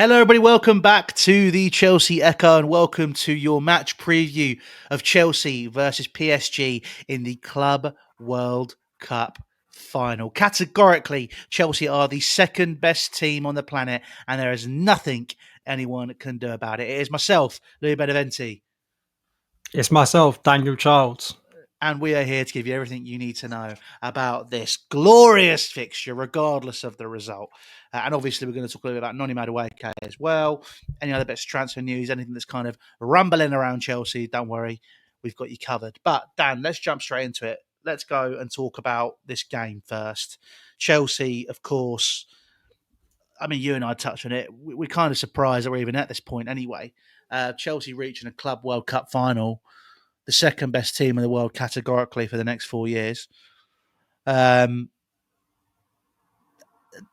Hello, everybody. Welcome back to the Chelsea Echo and welcome to your match preview of Chelsea versus PSG in the Club World Cup final. Categorically, Chelsea are the second best team on the planet and there is nothing anyone can do about it. It is myself, Louis Beneventi. It's myself, Daniel Childs. And we are here to give you everything you need to know about this glorious fixture, regardless of the result. And obviously, we're going to talk a little bit about Noni Madueke as well. Any other bits of transfer news, anything that's kind of rumbling around Chelsea, don't worry, we've got you covered. But Dan, let's jump straight into it. Let's go and talk about this game first. Chelsea, of course, I mean, you and I touched on it. We're kind of surprised that we're even at this point anyway. Chelsea reaching a Club World Cup final, the second best team in the world categorically for the next 4 years.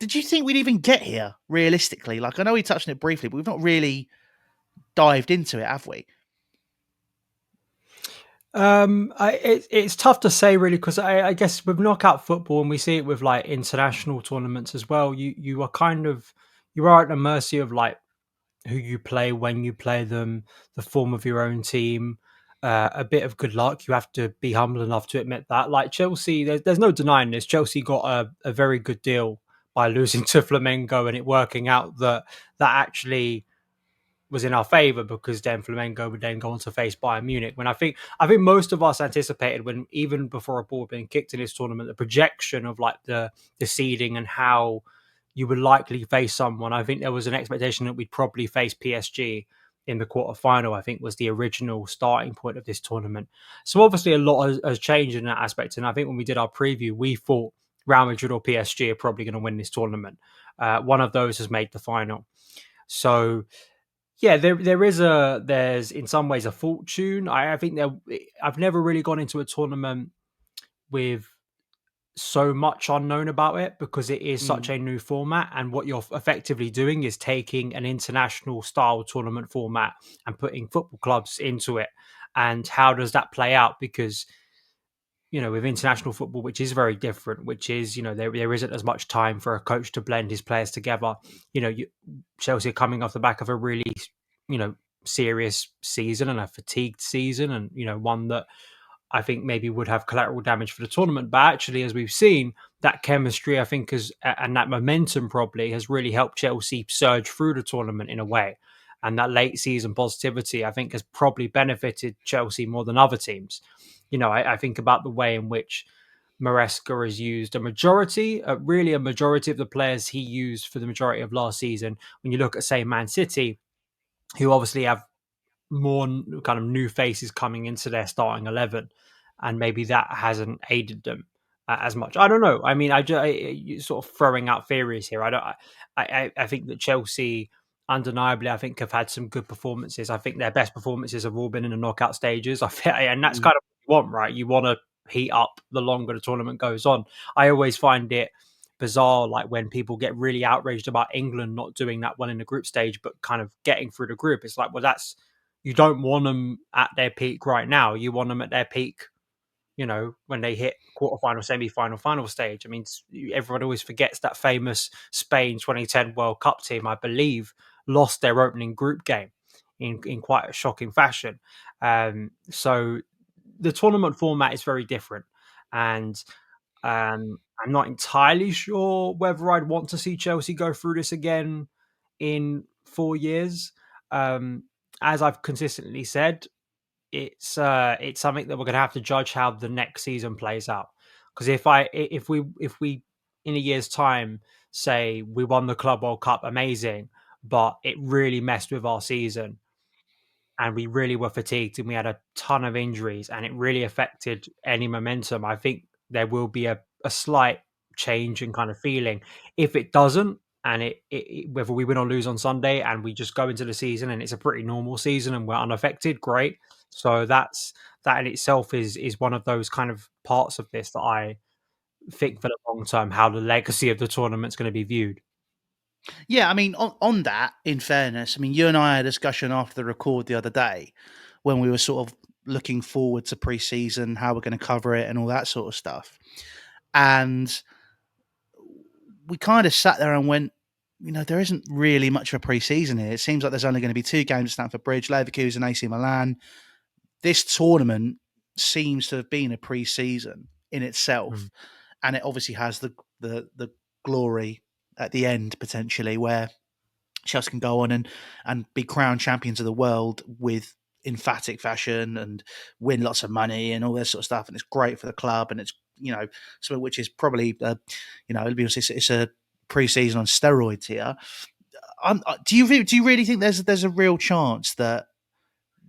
Did you think we'd even get here realistically? Like, I know we touched on it briefly, but we've not really dived into it, have we? It's tough to say really because I guess with knockout football, and we see it with like international tournaments as well. You are at the mercy of like who you play, when you play them, the form of your own team. A bit of good luck. You have to be humble enough to admit that. Like Chelsea, there's no denying this. Chelsea got a very good deal by losing to Flamengo and it working out that actually was in our favour because then Flamengo would then go on to face Bayern Munich. When I think most of us anticipated, when even before a ball had been kicked in this tournament, the projection of like the seeding and how you would likely face someone. I think there was an expectation that we'd probably face PSG in the quarterfinal. I think was the original starting point of this tournament. So obviously a lot has changed in that aspect. And I think when we did our preview, we thought Real Madrid or PSG are probably going to win this tournament. One of those has made the final. So yeah, there's in some ways a fortune. I think I've never really gone into a tournament with so much unknown about it because it is such a new format, and what you're effectively doing is taking an international style tournament format and putting football clubs into it. And how does that play out? Because with international football, which is very different, which is, there isn't as much time for a coach to blend his players together. Chelsea are coming off the back of a really, serious season and a fatigued season, and, one that I think maybe would have collateral damage for the tournament. But actually, as we've seen, that chemistry, I think, and that momentum probably has really helped Chelsea surge through the tournament in a way. And that late season positivity, I think, has probably benefited Chelsea more than other teams. I think about the way in which Maresca has used a majority of the players he used for the majority of last season. When you look at, say, Man City, who obviously have more kind of new faces coming into their starting 11, and maybe that hasn't aided them as much. I don't know. I mean, I sort of throwing out theories here. I think that Chelsea, undeniably, I think have had some good performances. I think their best performances have all been in the knockout stages. And that's kind of what you want, right? You want to heat up the longer the tournament goes on. I always find it bizarre, like when people get really outraged about England not doing that well in the group stage, but kind of getting through the group. It's like, well, you don't want them at their peak right now. You want them at their peak, when they hit quarterfinal, semi-final, final stage. I mean, everyone always forgets that famous Spain 2010 World Cup team, I believe, lost their opening group game in quite a shocking fashion. So the tournament format is very different. And I'm not entirely sure whether I'd want to see Chelsea go through this again in 4 years. As I've consistently said, it's something that we're going to have to judge how the next season plays out. Because if we in a year's time say we won the Club World Cup, amazing, but it really messed with our season and we really were fatigued and we had a ton of injuries and it really affected any momentum, I think there will be a slight change in kind of feeling. If it doesn't, and whether we win or lose on Sunday and we just go into the season and it's a pretty normal season and we're unaffected, great. So that in itself is one of those kind of parts of this that I think for the long term, how the legacy of the tournament's going to be viewed. Yeah, I mean, on that, in fairness, I mean, you and I had a discussion after the record the other day when we were sort of looking forward to pre-season, how we're going to cover it and all that sort of stuff. And we kind of sat there and went, there isn't really much of a pre-season here. It seems like there's only going to be 2 games at Stamford Bridge, Leverkusen, AC Milan. This tournament seems to have been a pre-season in itself, and it obviously has the glory at the end potentially, where Chelsea can go on and be crowned champions of the world with emphatic fashion and win lots of money and all this sort of stuff. And it's great for the club, and it's something which is probably it's a pre-season on steroids here. Do you really think there's a real chance that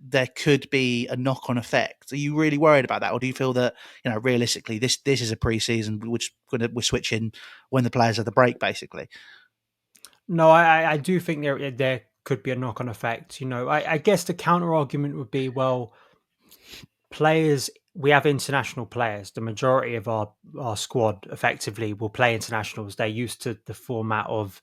there could be a knock-on effect? Are you really worried about that, or do you feel that realistically this is a pre-season which we're switching when the players have the break, basically? No, I do think there could be a knock-on effect. I guess the counter argument would be, well, players, we have international players. The majority of our squad effectively will play internationals. They're used to the format of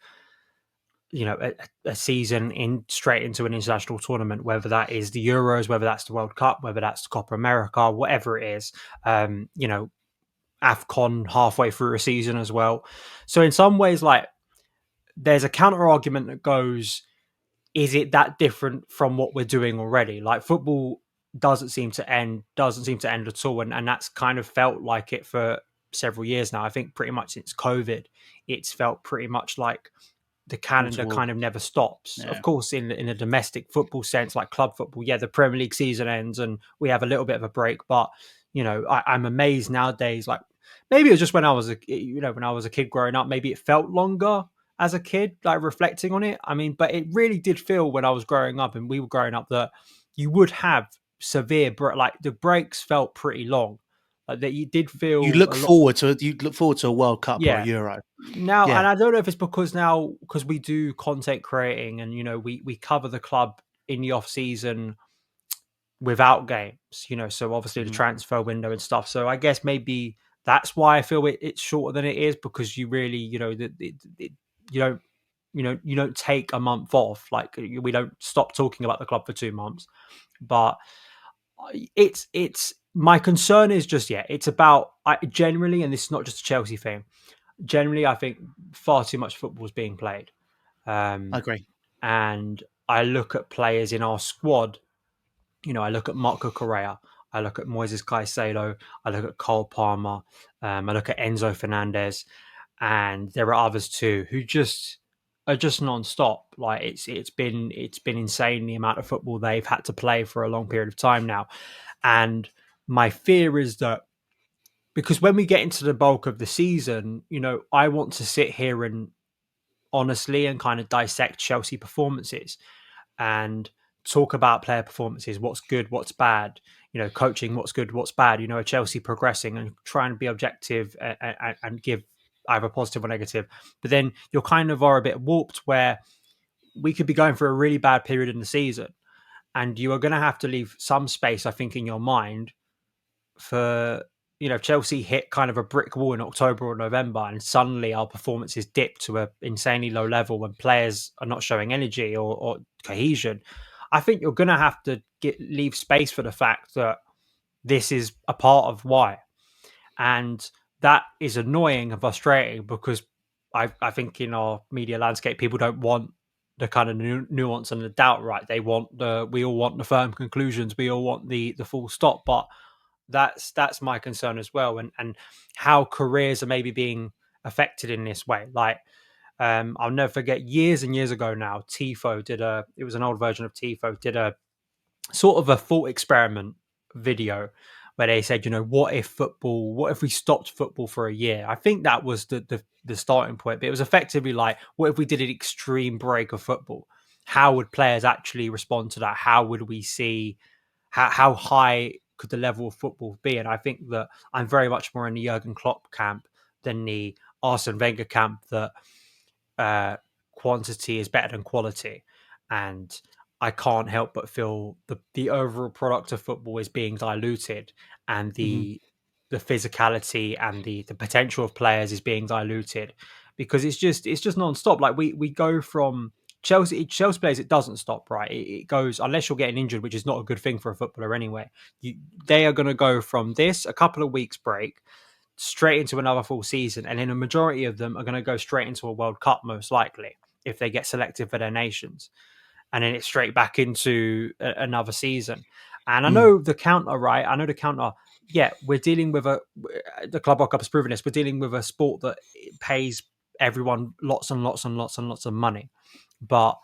a season straight into an international tournament, whether that is the Euros, whether that's the World Cup, whether that's the Copa America, whatever it is. AFCON halfway through a season as well. So in some ways, like, there's a counter argument that goes, is it that different from what we're doing already? Like, football doesn't seem to end at all, and that's kind of felt like it for several years now. I think pretty much since COVID, it's felt pretty much like the calendar kind of never stops. Yeah. Of course, in a domestic football sense, like club football, the Premier League season ends and we have a little bit of a break. But I'm amazed nowadays. Like, maybe it was just when I was a kid growing up. Maybe it felt longer as a kid, like reflecting on it. I mean, but it really did feel when I was growing up and we were growing up that you would have severe like the breaks felt pretty long. Like, that you did feel You look forward to a World Cup or a yeah. Euro. Now, Yeah. and I don't know if it's because we do content creating and we cover the club in the off season without games, so obviously the transfer window and stuff. So I guess maybe that's why I feel it's shorter than it is, because you really you don't take a month off. Like, we don't stop talking about the club for 2 months. But it's my concern is just it's about, generally, and this is not just a Chelsea thing. Generally, I think far too much football is being played. I agree. And I look at players in our squad. I look at Marco Correa. I look at Moises Caicedo. I look at Cole Palmer. I look at Enzo Fernandez. And there are others too who are just non-stop. Like, it's been insane the amount of football they've had to play for a long period of time now. And my fear is that, because when we get into the bulk of the season, I want to sit here and honestly and kind of dissect Chelsea performances and talk about player performances, what's good, what's bad, coaching, what's good, what's bad, are Chelsea progressing, and try and be objective and give either positive or negative. But then you're kind of are a bit warped, where we could be going through a really bad period in the season, and you are going to have to leave some space, I think, in your mind for, if Chelsea hit kind of a brick wall in October or November and suddenly our performances dip to an insanely low level when players are not showing energy or cohesion. I think you're going to have to leave space for the fact that this is a part of why. And that is annoying and frustrating, because I think in our media landscape, people don't want the kind of nuance and the doubt, right? We all want the firm conclusions. We all want the full stop. But that's my concern as well. And how careers are maybe being affected in this way. Like, I'll never forget, years and years ago now, it was an old version of Tifo, did a sort of a thought experiment video where they said, what if we stopped football for a year? I think that was the starting point, but it was effectively like, what if we did an extreme break of football? How would players actually respond to that? How would we see, how high could the level of football be? And I think that I'm very much more in the Jurgen Klopp camp than the Arsene Wenger camp, that quantity is better than quality. And I can't help but feel the overall product of football is being diluted, and the physicality and the potential of players is being diluted, because it's just non-stop. Like, we go from Chelsea players, it doesn't stop, right? It goes, unless you're getting injured, which is not a good thing for a footballer anyway. They are going to go from this, a couple of weeks break, straight into another full season, and then a majority of them are going to go straight into a World Cup, most likely. if they get selected for their nations, and then it's straight back into another season. And I know the counter, right? I know the counter. Yeah, we're dealing with the Club World Cup has proven this. We're dealing with a sport that pays everyone lots and lots and lots and lots of money, but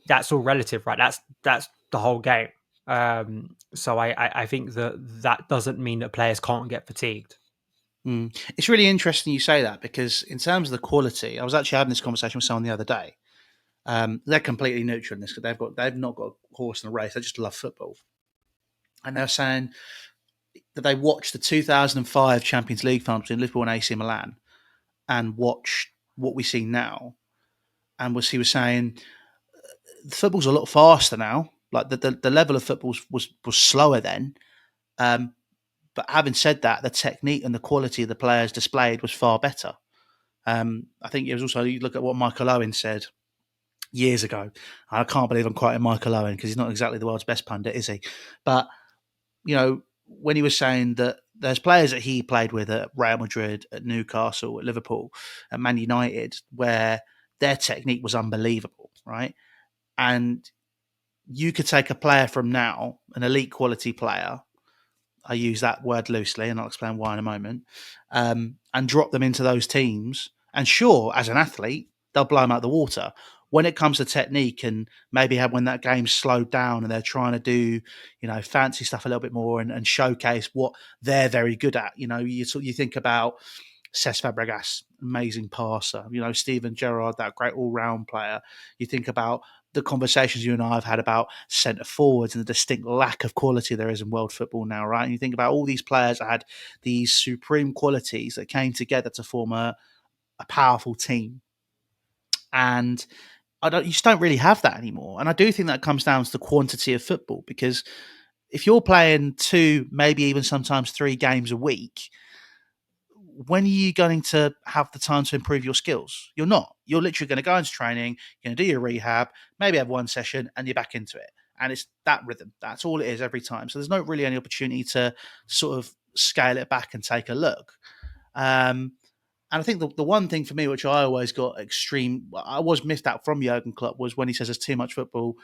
that's all relative, right? That's the whole game. So I think that doesn't mean that players can't get fatigued. It's really interesting you say that, because in terms of the quality, I was actually having this conversation with someone the other day. They're completely neutral in this because they've not got a horse in the race. They just love football, and they're saying that they watched the 2005 Champions League final between Liverpool and AC Milan, and watched what we see now. And he was saying football's a lot faster now. Like the level of football was slower then. But having said that, the technique and the quality of the players displayed was far better. I think it was also, you look at what Michael Owen said years ago. I can't believe I'm quoting Michael Owen because he's not exactly the world's best pundit, is he? But, when he was saying that there's players that he played with at Real Madrid, at Newcastle, at Liverpool, at Man United, where their technique was unbelievable, right? And you could take a player from now, an elite quality player, I use that word loosely, and I'll explain why in a moment, and drop them into those teams. And sure, as an athlete, they'll blow them out of the water. When it comes to technique, and maybe when that game's slowed down and they're trying to do, fancy stuff a little bit more, and showcase what they're very good at. You think about Cesc Fabregas, amazing passer. Steven Gerrard, that great all-round player. You think about the conversations you and I have had about centre forwards and the distinct lack of quality there is in world football now, right? And you think about all these players that had these supreme qualities that came together to form a powerful team. And you just don't really have that anymore. And I do think that comes down to the quantity of football, because if you're playing 2, maybe even sometimes 3 games a week, when are you going to have the time to improve your skills? You're not. You're literally going to go into training, you're going to do your rehab, maybe have 1 session, and you're back into it. And it's that rhythm. That's all it is every time. So there's not really any opportunity to sort of scale it back and take a look. And I think the one thing for me, which I always got I was missed out from Jurgen Klopp, was when he says there's too much football.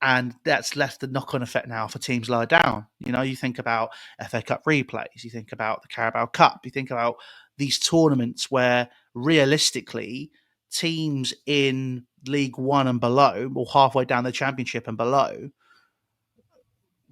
And that's left the knock-on effect now for teams lower down. You think about FA Cup replays, you think about the Carabao Cup, you think about these tournaments where realistically teams in League One and below, or halfway down the Championship and below,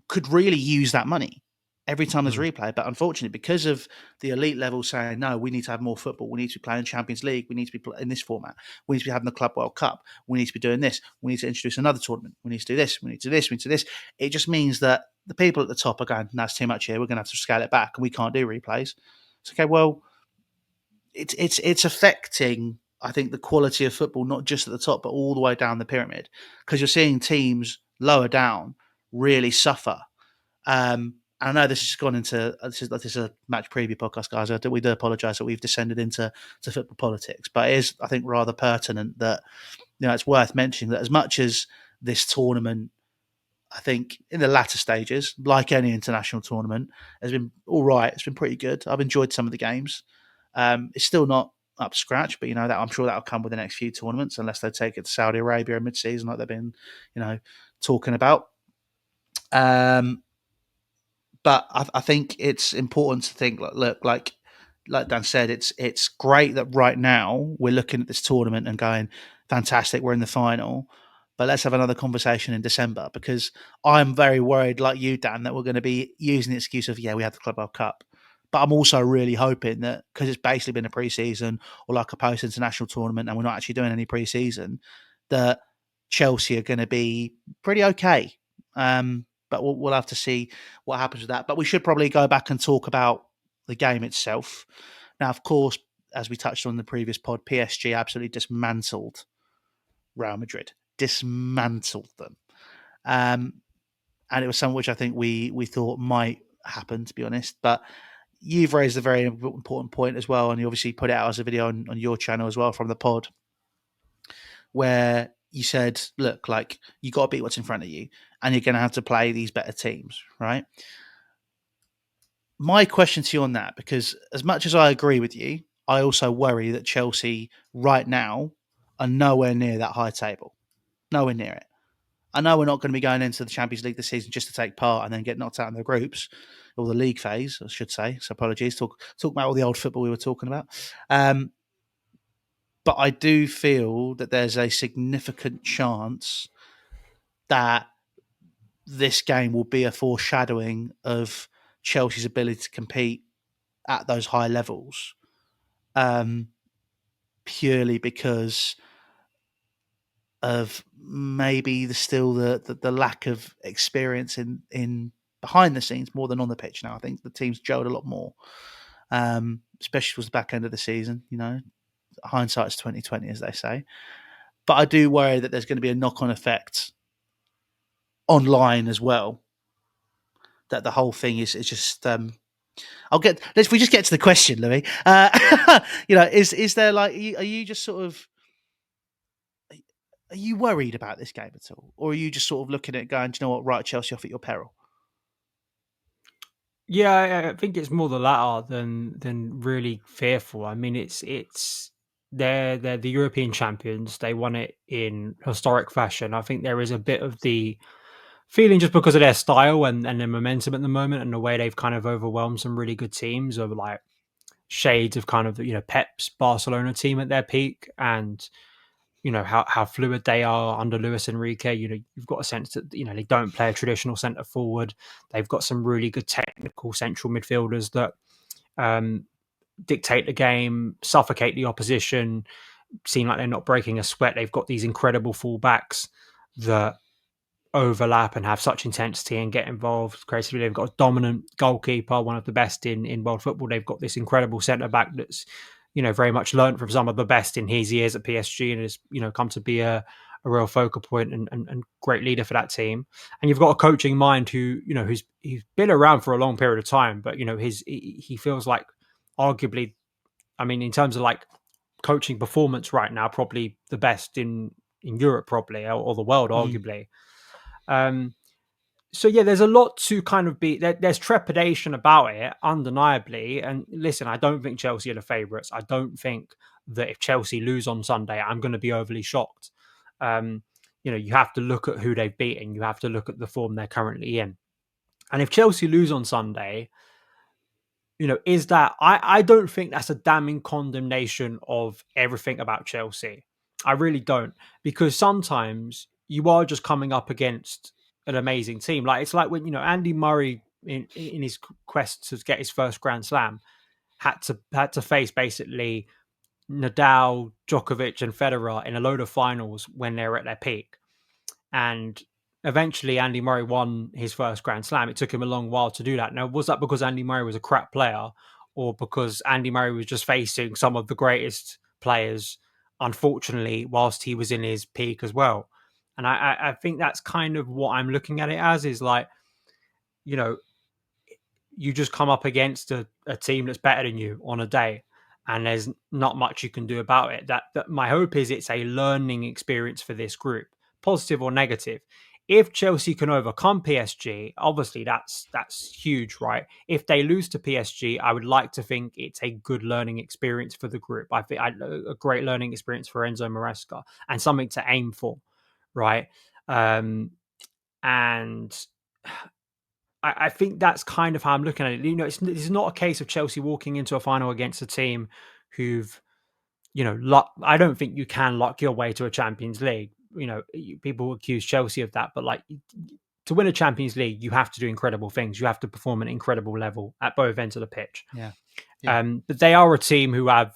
could really use that money every time there's a replay. But unfortunately, because of the elite level saying, no, we need to have more football, we need to be playing Champions League, we need to be in this format, we need to be having the Club World Cup, we need to be doing this, we need to introduce another tournament, we need to do this, we need to do this, we need to do this. It just means that the people at the top are going, that's too much here, we're going to have to scale it back, and we can't do replays. It's okay, well, it's affecting, I think, the quality of football, not just at the top, but all the way down the pyramid, because you're seeing teams lower down really suffer. I know this has gone into this is a match preview podcast, guys. We do apologise that we've descended into football politics, but it is, I think, rather pertinent that it's worth mentioning that as much as this tournament, I think, in the latter stages, like any international tournament, has been all right. It's been pretty good. I've enjoyed some of the games. It's still not up to scratch, but that I'm sure that'll come with the next few tournaments, unless they take it to Saudi Arabia in mid-season, like they've been, talking about. But I think it's important to think, look, like Dan said, it's great that right now we're looking at this tournament and going, fantastic, we're in the final. But let's have another conversation in December, because I'm very worried, like you, Dan, that we're going to be using the excuse of, we have the Club World Cup. But I'm also really hoping that, because it's basically been a pre-season or like a post-international tournament and we're not actually doing any pre-season, that Chelsea are going to be pretty okay. But we'll have to see what happens with that. But we should probably go back and talk about the game itself. Now, of course, as we touched on in the previous pod, PSG absolutely dismantled Real Madrid, dismantled them. And it was something which I think we thought might happen, to be honest. But you've raised a very important point as well, and you obviously put it out as a video on your channel as well from the pod, where you said, look, like, you got to beat what's in front of you, and you're going to have to play these better teams, right? My question to you on that, because as much as I agree with you, I also worry that Chelsea right now are nowhere near that high table. Nowhere near it. I know we're not going to be going into the Champions League this season just to take part and then get knocked out in the groups, or the league phase, I should say. So apologies. Talk about all the old football we were talking about. But I do feel that there's a significant chance that this game will be a foreshadowing of Chelsea's ability to compete at those high levels, purely because of maybe the lack of experience in behind the scenes more than on the pitch. Now I think the team's gelled a lot more, especially towards the back end of the season. Hindsight's 2020, as they say. But I do worry that there's going to be a knock-on effect online as well. That the whole thing is just. If we just get to the question, Louis. Is there like? Are you just sort of? Are you worried about this game at all, or are you just sort of looking at it going, do you know what? Right, Chelsea off at your peril. Yeah, I think it's more the latter than really fearful. I mean, it's they're the European champions. They won it in historic fashion. I think there is a bit of the feeling just because of their style and their momentum at the moment and the way they've kind of overwhelmed some really good teams of like shades of kind of Pep's Barcelona team at their peak and how fluid they are under Luis Enrique. You've got a sense that they don't play a traditional centre forward. They've got some really good technical central midfielders that dictate the game, suffocate the opposition, seem like they're not breaking a sweat. They've got these incredible fullbacks that overlap and have such intensity and get involved creatively. They've got a dominant goalkeeper, one of the best in world football. They've got this incredible centre back that's very much learned from some of the best in his years at PSG and has come to be a real focal point and great leader for that team. And you've got a coaching mind who he's been around for a long period of time, but he feels like arguably, I mean, in terms of like coaching performance right now, probably the best in Europe, probably, or the world, arguably. So yeah, there's a lot to kind of be. There's trepidation about it, undeniably. And listen, I don't think Chelsea are the favourites. I don't think that if Chelsea lose on Sunday, I'm going to be overly shocked. You have to look at who they've beaten. You have to look at the form they're currently in. And if Chelsea lose on Sunday, is that I don't think that's a damning condemnation of everything about Chelsea. I really don't, because sometimes you are just coming up against an amazing team. Like it's like when Andy Murray in his quest to get his first Grand Slam had to face basically Nadal, Djokovic, and Federer in a load of finals when they're at their peak. And eventually Andy Murray won his first Grand Slam. It took him a long while to do that. Now, was that because Andy Murray was a crap player or because Andy Murray was just facing some of the greatest players, unfortunately, whilst he was in his peak as well? And I think that's kind of what I'm looking at it as, is like, you just come up against a team that's better than you on a day, and there's not much you can do about it. That my hope is it's a learning experience for this group, positive or negative. If Chelsea can overcome PSG, obviously that's huge, right? If they lose to PSG, I would like to think it's a good learning experience for the group. I think a great learning experience for Enzo Maresca and something to aim for, right? And I think that's kind of how I'm looking at it. It's not a case of Chelsea walking into a final against a team who've, I don't think you can lock your way to a Champions League. People accuse Chelsea of that, but like to win a Champions League, you have to do incredible things. You have to perform at an incredible level at both ends of the pitch. Yeah. But they are a team who have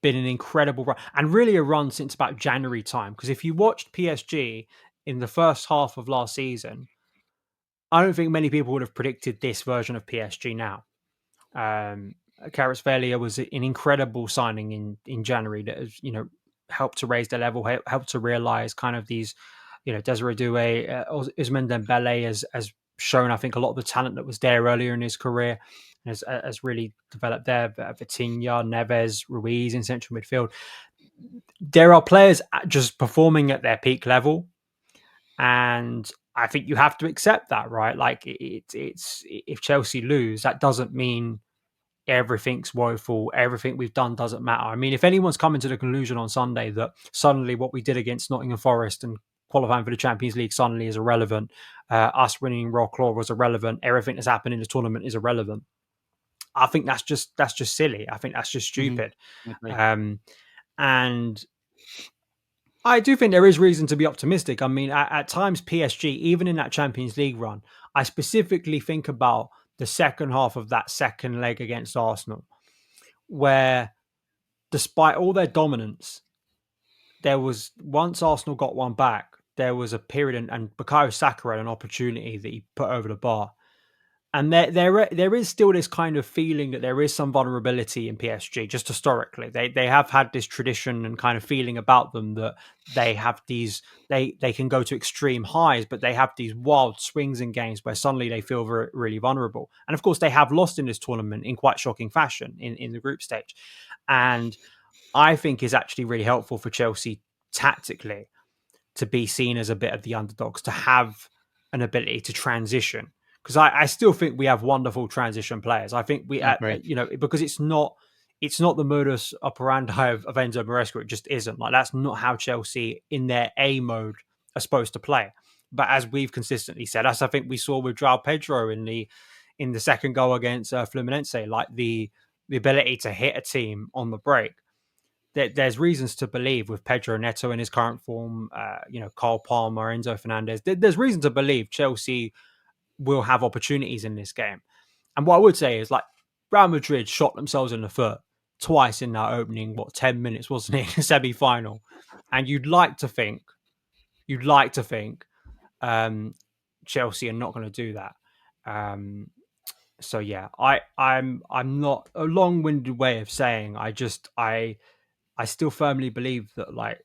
been an incredible run, and really a run since about January time. Because if you watched PSG in the first half of last season, I don't think many people would have predicted this version of PSG now. Kvaratskhelia was an incredible signing in January that has, helped to raise their level, helped to realise kind of these, Desiree Doué, Ousmane Dembele has shown, I think, a lot of the talent that was there earlier in his career, has really developed there. Vitinha, Neves, Ruiz in central midfield. There are players just performing at their peak level, and I think you have to accept that, right? Like it's if Chelsea lose, that doesn't mean everything's woeful, everything we've done doesn't matter. I mean, if anyone's coming to the conclusion on Sunday that suddenly what we did against Nottingham Forest and qualifying for the Champions League suddenly is irrelevant, us winning Royal Claw was irrelevant, everything that's happened in the tournament is irrelevant, I think that's just silly. I think that's just stupid. Mm-hmm. And I do think there is reason to be optimistic. I mean, at times PSG, even in that Champions League run, I specifically think about the second half of that second leg against Arsenal, where despite all their dominance, there was, once Arsenal got one back, there was a period, and Bukayo Saka had an opportunity that he put over the bar. And there is still this kind of feeling that there is some vulnerability in PSG, just historically. They have had this tradition and kind of feeling about them that they have these, they can go to extreme highs, but they have these wild swings in games where suddenly they feel very, really vulnerable. And of course, they have lost in this tournament in quite shocking fashion in the group stage. And I think is actually really helpful for Chelsea tactically to be seen as a bit of the underdogs, to have an ability to transition. Because I still think we have wonderful transition players. I think we, I agree. because it's not the modus operandi of Enzo Maresca. It just isn't. Like, that's not how Chelsea in their A mode are supposed to play. But as we've consistently said, as I think we saw with João Pedro in the second goal against Fluminense, like the ability to hit a team on the break, there's reasons to believe with Pedro Neto in his current form, Cole Palmer, Enzo Fernandez, there's reason to believe Chelsea will have opportunities in this game. And what I would say is, like, Real Madrid shot themselves in the foot twice in that opening, 10 minutes, wasn't it, in the semi-final? And you'd like to think Chelsea are not going to do that. So yeah, I'm not, a long-winded way of saying I still firmly believe that, like,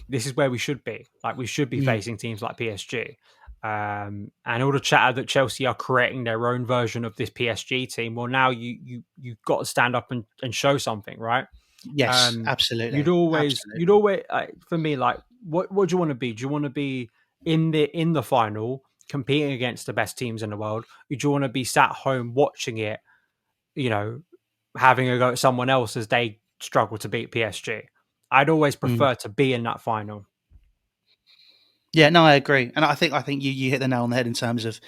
this is where we should be. Like, we should be facing teams like PSG. And all the chatter that Chelsea are creating their own version of this PSG team. Well, now you've got to stand up and show something, right? Yes, absolutely, You'd always, for me, like, what do you want to be? Do you want to be in the final, competing against the best teams in the world? Or do you want to be sat home watching it, having a go at someone else as they struggle to beat PSG? I'd always Mm. prefer to be in that final. Yeah, no, I agree, and I think you hit the nail on the head in terms of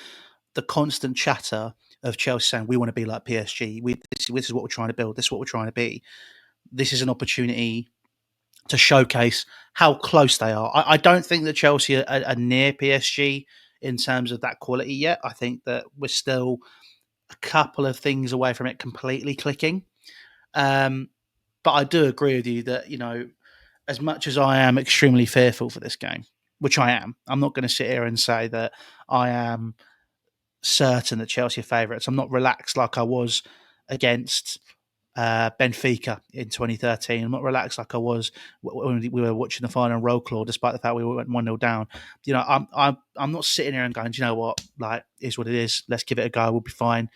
the constant chatter of Chelsea saying we want to be like PSG. This is what we're trying to build. This is what we're trying to be. This is an opportunity to showcase how close they are. I don't think that Chelsea are near PSG in terms of that quality yet. I think that we're still a couple of things away from it completely clicking. But I do agree with you that, as much as I am extremely fearful for this game, which I am, I'm not going to sit here and say that I am certain that Chelsea are favourites. I'm not relaxed like I was against Benfica in 2013. I'm not relaxed like I was when we were watching the final roll claw, despite the fact we went 1-0 down. I'm not sitting here and going, do you know what? Like, is what it is. Let's give it a go. We'll be fine.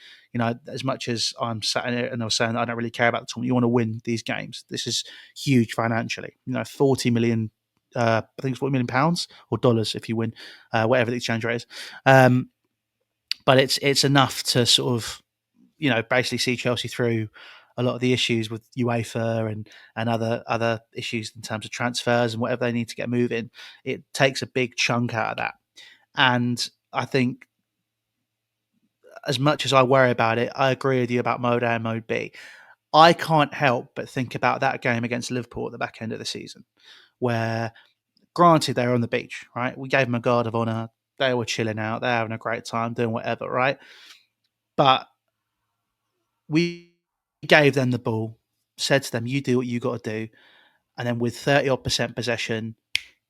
As much as I'm sat here and I was saying that I don't really care about the tournament, you want to win these games. This is huge financially. 40 million. I think it's 40 million pounds or dollars if you win, whatever the exchange rate is. But it's enough to sort of basically see Chelsea through a lot of the issues with UEFA and other issues in terms of transfers and whatever they need to get moving. It takes a big chunk out of that. And I think, as much as I worry about it, I agree with you about Mode A and Mode B. I can't help but think about that game against Liverpool at the back end of the season, where, granted, they were on the beach, right? We gave them a guard of honour. They were chilling out. They're having a great time, doing whatever, right? But we gave them the ball, said to them, you do what you got to do. And then with 30 odd percent possession,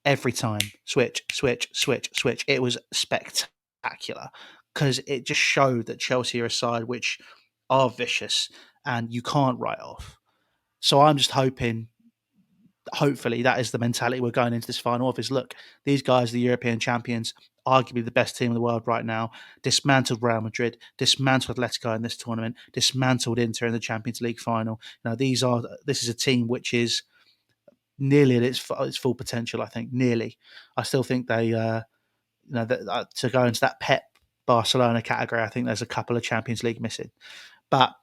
every time, switch, switch, switch, switch. It was spectacular because it just showed that Chelsea are a side which are vicious and you can't write off. So I'm just hopefully that is the mentality we're going into this final of, is, look, these guys are the European champions, arguably the best team in the world right now, dismantled Real Madrid, dismantled Atletico in this tournament, dismantled Inter in the Champions League final. This is a team which is nearly at its full potential, I think, nearly. I still think they, to go into that Pep Barcelona category, I think there's a couple of Champions League missing. But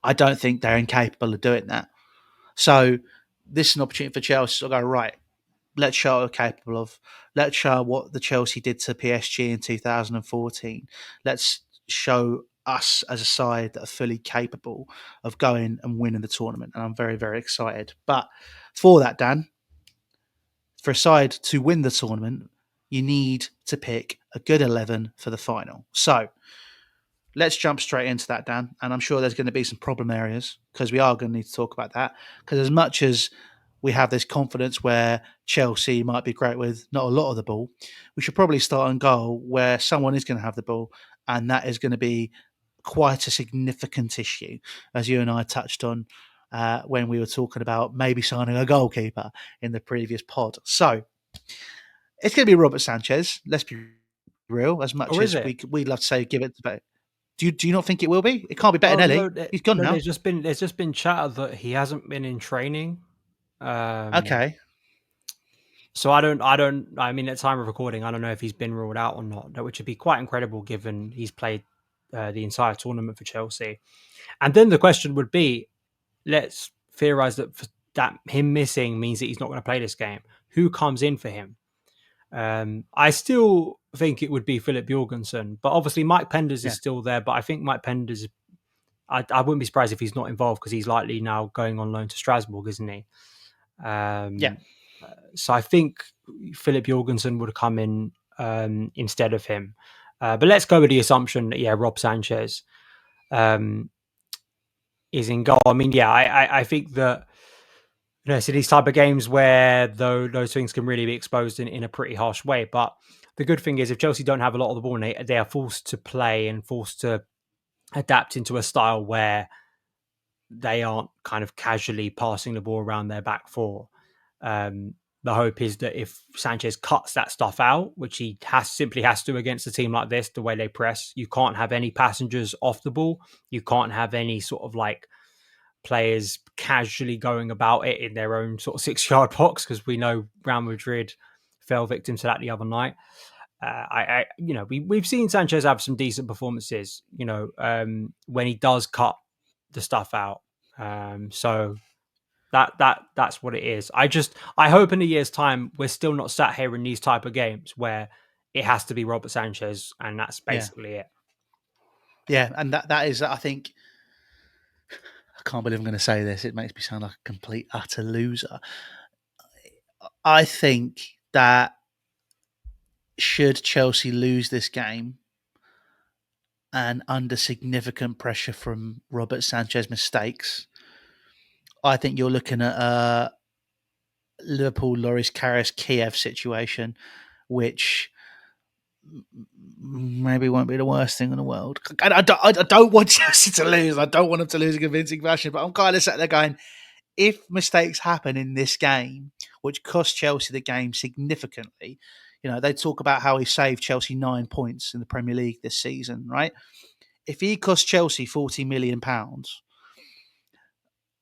I don't think they're incapable of doing that. So this is an opportunity for Chelsea to go, right, let's show what we're capable of. Let's show what the Chelsea did to PSG in 2014. Let's show us as a side that are fully capable of going and winning the tournament. And I'm very, very excited. But for that, Dan, for a side to win the tournament, you need to pick a good 11 for the final. So let's jump straight into that, Dan. And I'm sure there's going to be some problem areas because we are going to need to talk about that. Because as much as we have this confidence where Chelsea might be great with not a lot of the ball, we should probably start on goal where someone is going to have the ball. And that is going to be quite a significant issue, as you and I touched on when we were talking about maybe signing a goalkeeper in the previous pod. So it's going to be Robert Sanchez. Let's be real. As much Or is as it? we'd love to say give it to, do you not think it will be? It can't be Oh no, Bettinelli. He's gone no. now. There's just been chatter that he hasn't been in training. Okay. So I mean, at time of recording, I don't know if he's been ruled out or not, which would be quite incredible given he's played the entire tournament for Chelsea. And then the question would be, let's theorize that him missing means that he's not going to play this game. Who comes in for him? I still think it would be Philip Jorgensen, but obviously Mike Penders Yeah. is still there. But I think Mike Penders, I wouldn't be surprised if he's not involved because he's likely now going on loan to Strasbourg, isn't he? Yeah. So I think Philip Jorgensen would come in instead of him. But let's go with the assumption that, Rob Sanchez is in goal. I mean, I think that, so these type of games where those things can really be exposed in a pretty harsh way. But the good thing is if Chelsea don't have a lot of the ball, they are forced to play and forced to adapt into a style where they aren't kind of casually passing the ball around their back four. The hope is that if Sanchez cuts that stuff out, which he simply has to against a team like this, the way they press, you can't have any passengers off the ball. You can't have any sort of like players casually going about it in their own sort of 6-yard box, because we know Real Madrid fell victim to that the other night. We've seen Sanchez have some decent performances, when he does cut the stuff out. So that's what it is. I hope in a year's time we're still not sat here in these type of games where it has to be Robert Sanchez and that's Yeah. basically it. Yeah. And that is, I think, I can't believe I'm going to say this. It makes me sound like a complete, utter loser. I think that should Chelsea lose this game and under significant pressure from Robert Sanchez mistakes, I think you're looking at a Liverpool, Loris Karius, Kiev situation, which maybe won't be the worst thing in the world. I don't want Chelsea to lose. I don't want them to lose in convincing fashion, but I'm kind of sat there going, if mistakes happen in this game, which cost Chelsea the game significantly, they talk about how he saved Chelsea 9 points in the Premier League this season, right? If he cost Chelsea £40 million,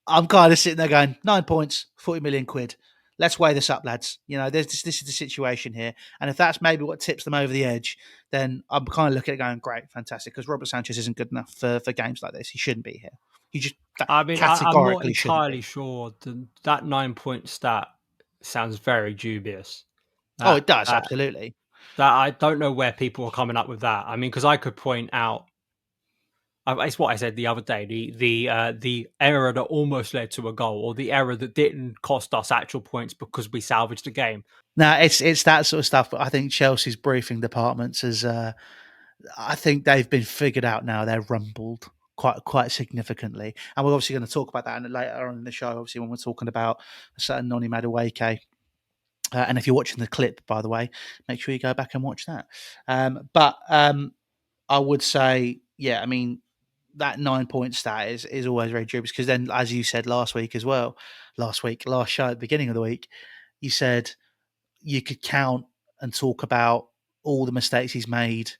I'm kind of sitting there going, 9 points, 40 million quid. Let's weigh this up, lads. This is the situation here. And if that's maybe what tips them over the edge, then I'm kind of looking at it going, great, fantastic, because Robert Sanchez isn't good enough for games like this. He shouldn't be here. He just I mean, I'm not categorically shouldn't entirely be. sure that 9-point stat sounds very dubious. Oh, That it does, that absolutely. that I don't know where people are coming up with that. I mean, because I could point out, it's what I said the other day, the error that almost led to a goal, or the error that didn't cost us actual points because we salvaged the game. Now it's that sort of stuff, but I think Chelsea's briefing departments I think they've been figured out now. They're rumbled quite significantly, and we're obviously going to talk about that later on in the show. Obviously, when we're talking about a certain Noni Madueke. And if you're watching the clip, by the way, make sure you go back and watch that. But I would say, yeah, I mean, that 9 point stat is always very dubious because then, as you said last week as well, last show at the beginning of the week, you said you could count and talk about all the mistakes he's made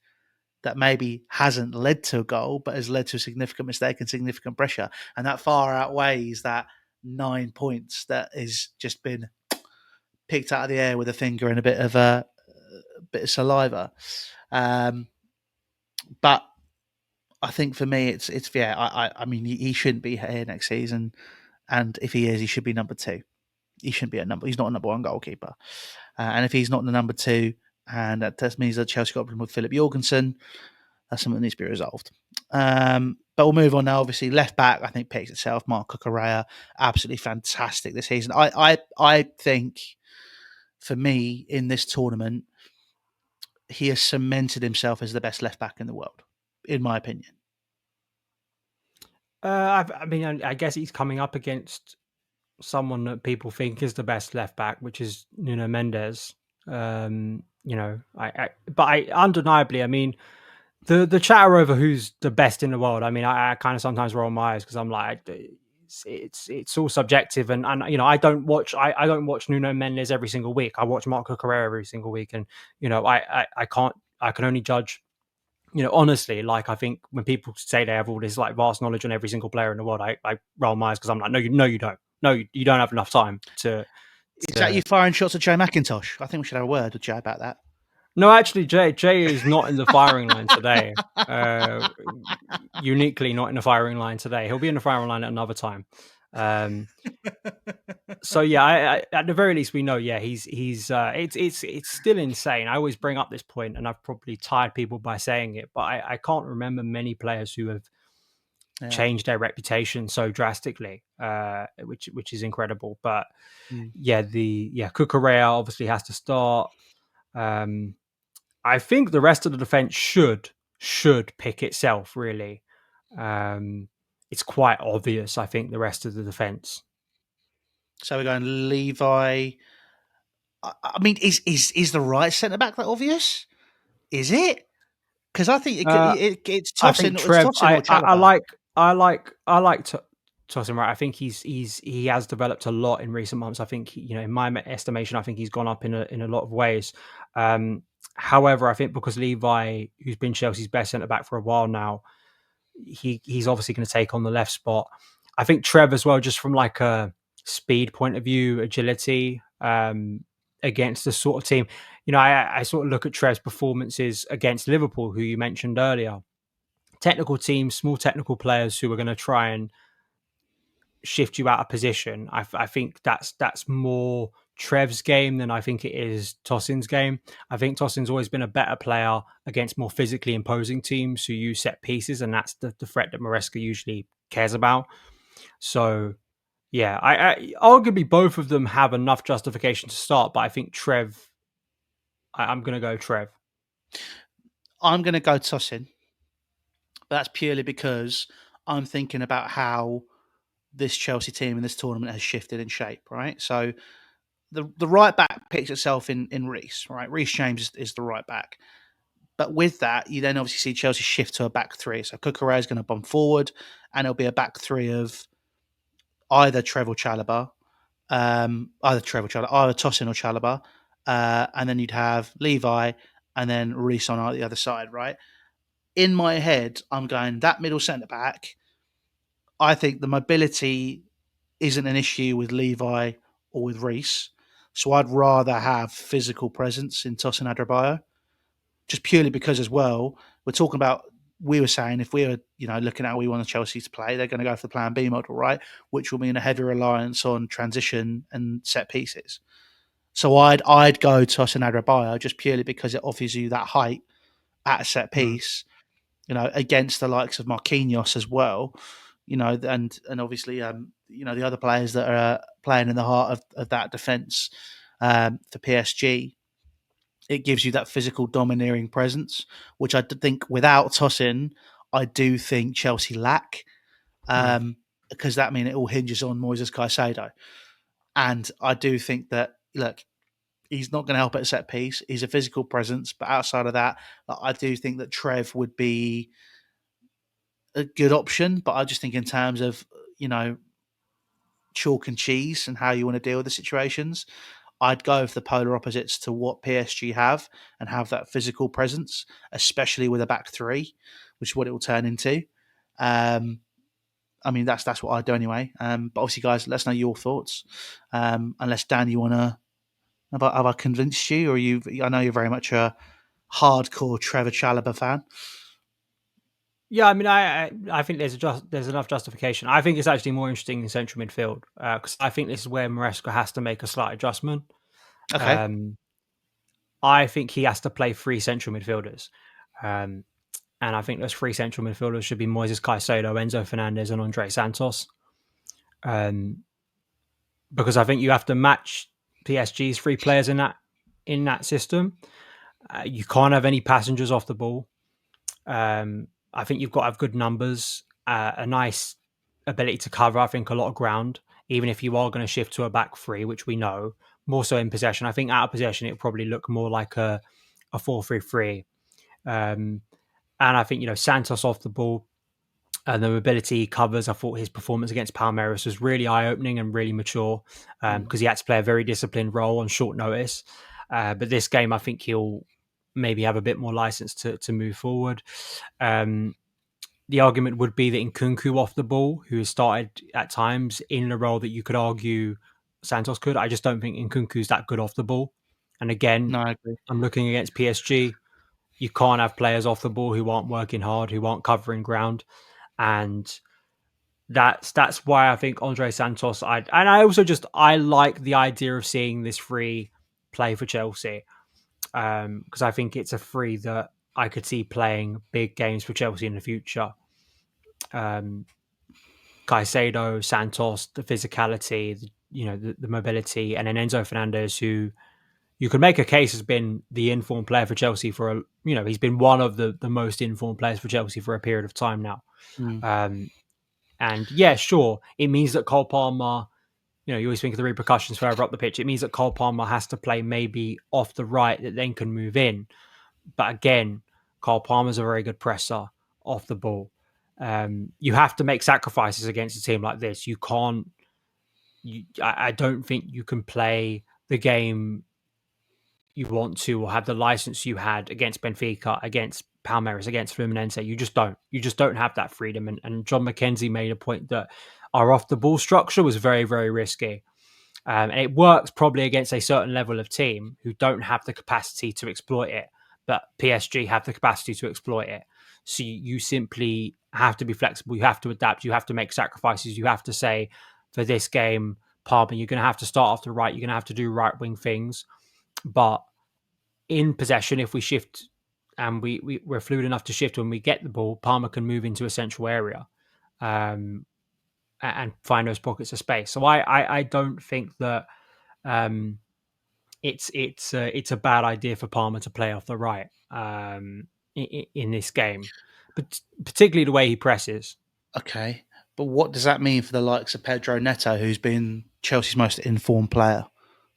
that maybe hasn't led to a goal, but has led to a significant mistake and significant pressure. And that far outweighs that 9 points that has just been picked out of the air with a finger and a bit of saliva. But I think for me, it's yeah. I mean, he shouldn't be here next season, and if he is, he should be number two. He shouldn't be he's not a number one goalkeeper, and if he's not the number two, and that means that Chelsea got a problem with Philip Jorgensen, that's something that needs to be resolved. But we'll move on now. Obviously, left back, I think picks itself. Marco Correa, absolutely fantastic this season. I think for me in this tournament, he has cemented himself as the best left back in the world, in my opinion. I mean, I guess he's coming up against someone that people think is the best left back, which is Nuno Mendes. But I undeniably, I mean, the chatter over who's the best in the world. I mean, I kind of sometimes roll my eyes because I'm like, it's all subjective, and I don't watch Nuno Mendes every single week. I watch Marco Correa every single week, and I can only judge. Honestly, like I think when people say they have all this like vast knowledge on every single player in the world, I roll my eyes because I'm like, no, you don't. No, you don't have enough time to. Is that you firing shots at Joe McIntosh? I think we should have a word with Joe about that. No, actually, Jay is not in the firing line today. Uniquely not in the firing line today. He'll be in the firing line at another time. So yeah, I at the very least we know. Yeah, he's it's still insane. I always bring up this point, and I've probably tired people by saying it, but I can't remember many players who have changed their reputation so drastically, which is incredible. But Cucurella obviously has to start. I think the rest of the defense should pick itself. Really, it's quite obvious. I think the rest of the defense. So we're going Levi. I mean, is the right centre back that obvious? Is it? Because I think it's I Tosin. think It's Trev. Tosin or I like Tosin. Right. I think he has developed a lot in recent months. I think in my estimation, I think he's gone up in a lot of ways. However, I think because Levi, who's been Chelsea's best centre back for a while now, he's obviously going to take on the left spot. I think Trev as well, just from like a speed point of view, agility, against this sort of team. I sort of look at Trev's performances against Liverpool, who you mentioned earlier. Technical teams, small technical players who are going to try and shift you out of position. I think that's more Trev's game than I think it is Tosin's game. I think Tosin's always been a better player against more physically imposing teams who use set pieces, and that's the threat that Maresca usually cares about. So, yeah, I arguably both of them have enough justification to start, but I think Trev. I'm going to go Trev. I'm going to go Tosin. But that's purely because I'm thinking about how this Chelsea team in this tournament has shifted in shape, right? So the right back picks itself in Reece, right? Reece James is the right back. But with that, you then obviously see Chelsea shift to a back three. So Cucurella is going to bomb forward, and it'll be a back three of either Trev or Chalobah, either Tosin or Chalobah, and then you'd have Levi, and then Reece on the other side, right? In my head, I'm going that middle centre back. I think the mobility isn't an issue with Levi or with Reece. So I'd rather have physical presence in Tosin Adarabioyo, just purely because as well, we're talking about, we were saying if we were, looking at how we want Chelsea to play, they're going to go for the plan B model, right? Which will mean a heavy reliance on transition and set pieces. So I'd go Tosin Adarabioyo just purely because it offers you that height at a set piece, against the likes of Marquinhos as well, and obviously, the other players that are playing in the heart of that defence for PSG. It gives you that physical domineering presence, which I think without Tosin, I do think Chelsea lack, because that means it all hinges on Moises Caicedo. And I do think that, look, he's not going to help at a set piece. He's a physical presence, but outside of that, I do think that Trev would be a good option. But I just think in terms of, chalk and cheese and how you want to deal with the situations, I'd go for the polar opposites to what PSG have and have that physical presence, especially with a back three, which is what it will turn into. I mean, that's what I'd do anyway. But obviously, guys, let us know your thoughts. Unless, Dan, you want to, have I convinced you, or I know you're very much a hardcore Trevor Chalobah fan. Yeah, I mean, I think there's enough justification. I think it's actually more interesting in central midfield because I think this is where Maresca has to make a slight adjustment. Okay. Um, I think he has to play three central midfielders, um, and I think those three central midfielders should be Moises Caicedo, Enzo Fernandez, and Andre Santos. Um, because I think you have to match PSG's three players in that system. You can't have any passengers off the ball. I think you've got to have good numbers, a nice ability to cover. I think a lot of ground, even if you are going to shift to a back three, which we know more so in possession. I think out of possession, it'll probably look more like a 4-3-3. And I think Santos off the ball and the mobility he covers. I thought his performance against Palmeiras was really eye opening and really mature because he had to play a very disciplined role on short notice. But this game, I think he'll maybe have a bit more license to move forward. Um, the argument would be that Nkunku off the ball, who has started at times in a role that you could argue Santos could. I just don't think Nkunku's that good off the ball. And again, No, I agree. I'm looking against PSG. You can't have players off the ball who aren't working hard, who aren't covering ground, and that's why I think Andre Santos. I also just I like the idea of seeing this free play for Chelsea because I think it's a free that I could see playing big games for Chelsea in the future. Um, Caicedo, Santos, the physicality, the mobility, and then Enzo Fernandez, who you could make a case has been the informed player for Chelsea he's been one of the most informed players for Chelsea for a period of time now. Mm. Um, and yeah, sure, it means that Cole Palmer, you always think of the repercussions further up the pitch. It means that Cole Palmer has to play maybe off the right that then can move in. But again, Cole Palmer's a very good presser off the ball. You have to make sacrifices against a team like this. You can't. I don't think you can play the game you want to or have the license you had against Benfica, against Palmeiras, against Fluminense. You just don't. You just don't have that freedom. And John McKenzie made a point that our off the ball structure was very, very risky. And it works probably against a certain level of team who don't have the capacity to exploit it, but PSG have the capacity to exploit it. So you simply have to be flexible. You have to adapt. You have to make sacrifices. You have to say, for this game, Palmer, you're going to have to start off the right. You're going to have to do right wing things. But in possession, if we shift and we're fluid enough to shift when we get the ball, Palmer can move into a central area and find those pockets of space. So I don't think that um, it's a bad idea for Palmer to play off the right in this game, but particularly the way he presses. Okay. But what does that mean for the likes of Pedro Neto, who's been Chelsea's most informed player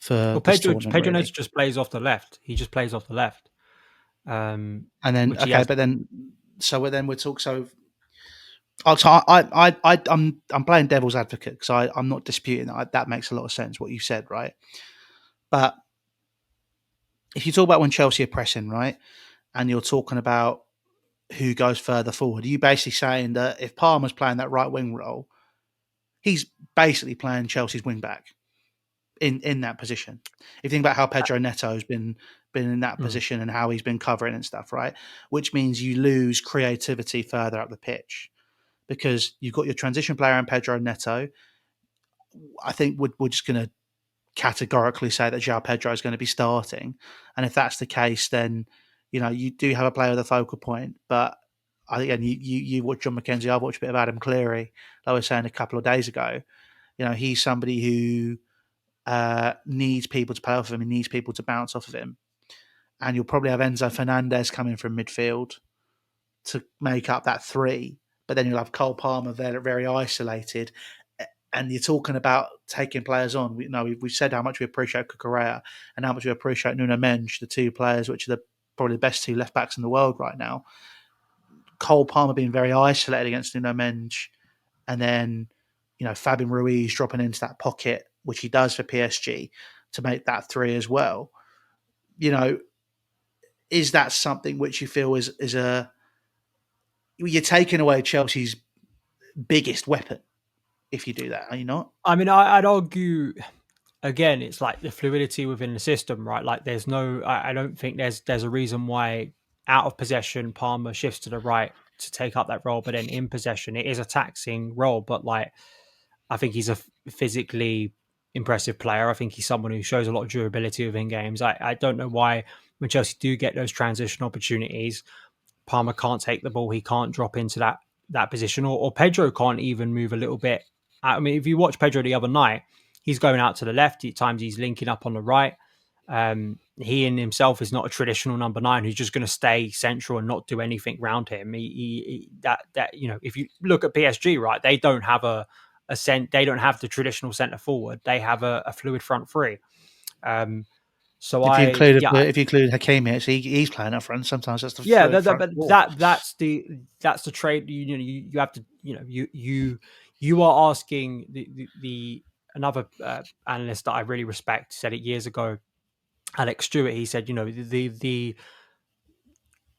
for Well, this tournament, Pedro Neto really? just plays off the left. He just plays off the left, And then, which he okay, has. but then, so then we're talking. So I'm playing devil's advocate because I'm not disputing that. That makes a lot of sense what you said, right? But if you talk about when Chelsea are pressing, right, and you're talking about who goes further forward, are you basically saying that if Palmer's playing that right wing role, he's basically playing Chelsea's wing back in that position? If you think about how Pedro Neto's been in that Mm. position and how he's been covering and stuff, right? Which means you lose creativity further up the pitch because you've got your transition player in Pedro Neto. I think we're just going to categorically say that João Pedro is going to be starting, and if that's the case, then you do have a player with a focal point. But again, you watch John McKenzie. I've watched a bit of Adam Cleary. Like I was saying a couple of days ago, he's somebody who needs people to play off of him. He needs people to bounce off of him, and you'll probably have Enzo Fernandez coming from midfield to make up that three. But then you'll have Cole Palmer very, very isolated. And you're talking about taking players on. We've said how much we appreciate Cucurella and how much we appreciate Nuno Mendes, the two players which are probably the best two left backs in the world right now. Cole Palmer being very isolated against Nuno Mendes, and then Fabian Ruiz dropping into that pocket, which he does for PSG to make that three as well. You know, is that something which you feel is a you're taking away Chelsea's biggest weapon if you do that? Are you not? I mean, I'd argue again, it's like the fluidity within the system, right? Like, I don't think there's a reason why out of possession Palmer shifts to the right to take up that role, but then in possession, it is a taxing role. But like, I think he's a physically impressive player. I think he's someone who shows a lot of durability within games. I don't know why when Chelsea do get those transition opportunities, Palmer can't take the ball. He can't drop into that position, or Pedro can't even move a little bit. I mean, if you watch Pedro the other night, he's going out to the left. At times he's linking up on the right. He in himself is not a traditional number 9 who's just going to stay central and not do anything around him. That if you look at PSG, right, they don't have they don't have the traditional centre forward. They have a fluid front three. So if you include Hakimi, he's playing up front. Sometimes that's the that's the trade. You have to you are asking the another analyst that I really respect said it years ago, Alex Stewart. He said,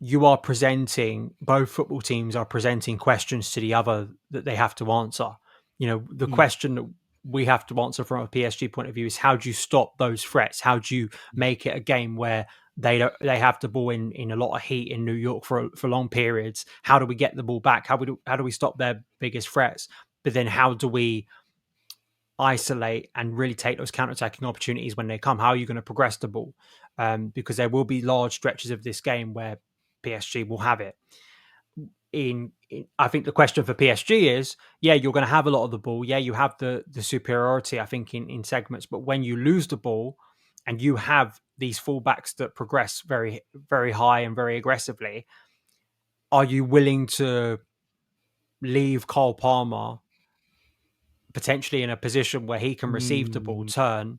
you are presenting, both football teams are presenting questions to the other that they have to answer. The question that we have to answer from a PSG point of view is, how do you stop those threats? How do you make it a game where they have the ball in a lot of heat in New York for long periods? How do we get the ball back? How do we stop their biggest threats? But then how do we isolate and really take those counter-attacking opportunities when they come? How are you going to progress the ball? Because there will be large stretches of this game where PSG will have it. I think the question for PSG is, you're going to have a lot of the ball. Yeah, you have the superiority, I think, in segments. But when you lose the ball and you have these fullbacks that progress very, very high and very aggressively, are you willing to leave Cole Palmer potentially in a position where he can receive the ball, turn,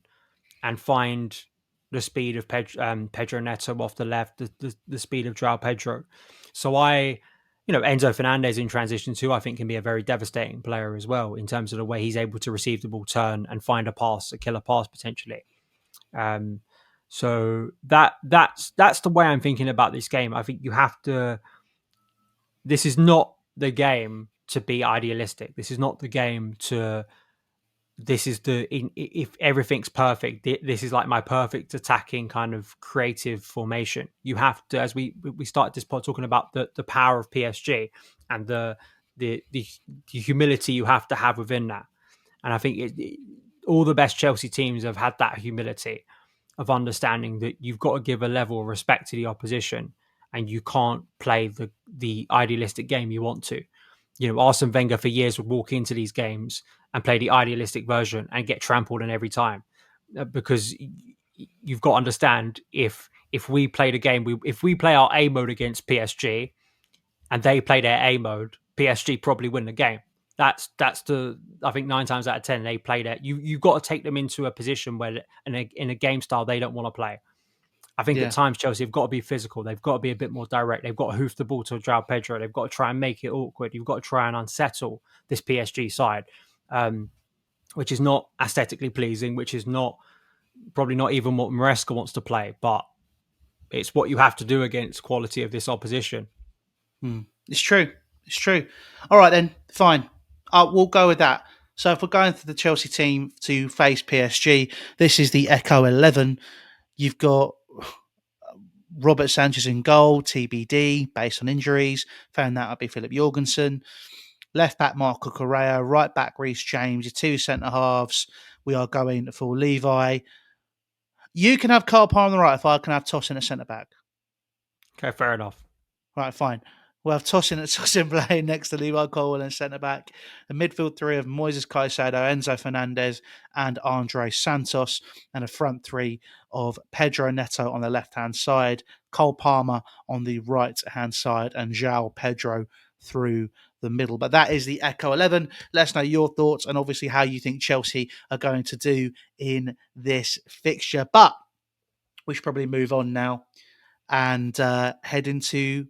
and find the speed of Pedro Neto off the left, the speed of Joao Pedro? So Enzo Fernandez in transition too, I think, can be a very devastating player as well in terms of the way he's able to receive the ball, turn, and find a killer pass potentially. So that's the way I'm thinking about this game. I think you have to. This is not the game to be idealistic. This is not the game to. This is if everything's perfect, this is like my perfect attacking kind of creative formation. You have to, as we started this pod talking about the power of PSG and the humility you have to have within that. And I think all the best Chelsea teams have had that humility of understanding that you've got to give a level of respect to the opposition, and you can't play the idealistic game you want to. Arsene Wenger for years would walk into these games and play the idealistic version and get trampled in every time, because you've got to understand, if we play the game, if we play our A mode against PSG and they play their A mode, PSG probably win the game. I think 9 times out of 10 they play that. You've got to take them into a position where in a game style they don't want to play. I think at times Chelsea have got to be physical. They've got to be a bit more direct. They've got to hoof the ball to Joao Pedro. They've got to try and make it awkward. You've got to try and unsettle this PSG side, which is not aesthetically pleasing, which is probably not even what Maresca wants to play, but it's what you have to do against quality of this opposition. It's true. All right, then, fine. We'll go with that. So if we're going to the Chelsea team to face PSG, this is the Echo 11. You've got Robert Sanchez in goal, TBD, based on injuries. Found that would be Philip Jorgensen. Left back Marco Correa, right back Reece James, your 2 centre halves. We are going for Levi. You can have Carl Palmer on the right if I can have Tosin at centre back. Okay, fair enough. Right, fine. We'll have Tosin playing next to Levi Colwill and centre back. The midfield 3 of Moises Caicedo, Enzo Fernandez, and Andre Santos, and a front 3 of Pedro Neto on the left-hand side, Cole Palmer on the right-hand side, and Joao Pedro through the middle. But that is the Echo 11. Let us know your thoughts and obviously how you think Chelsea are going to do in this fixture. But we should probably move on now and head into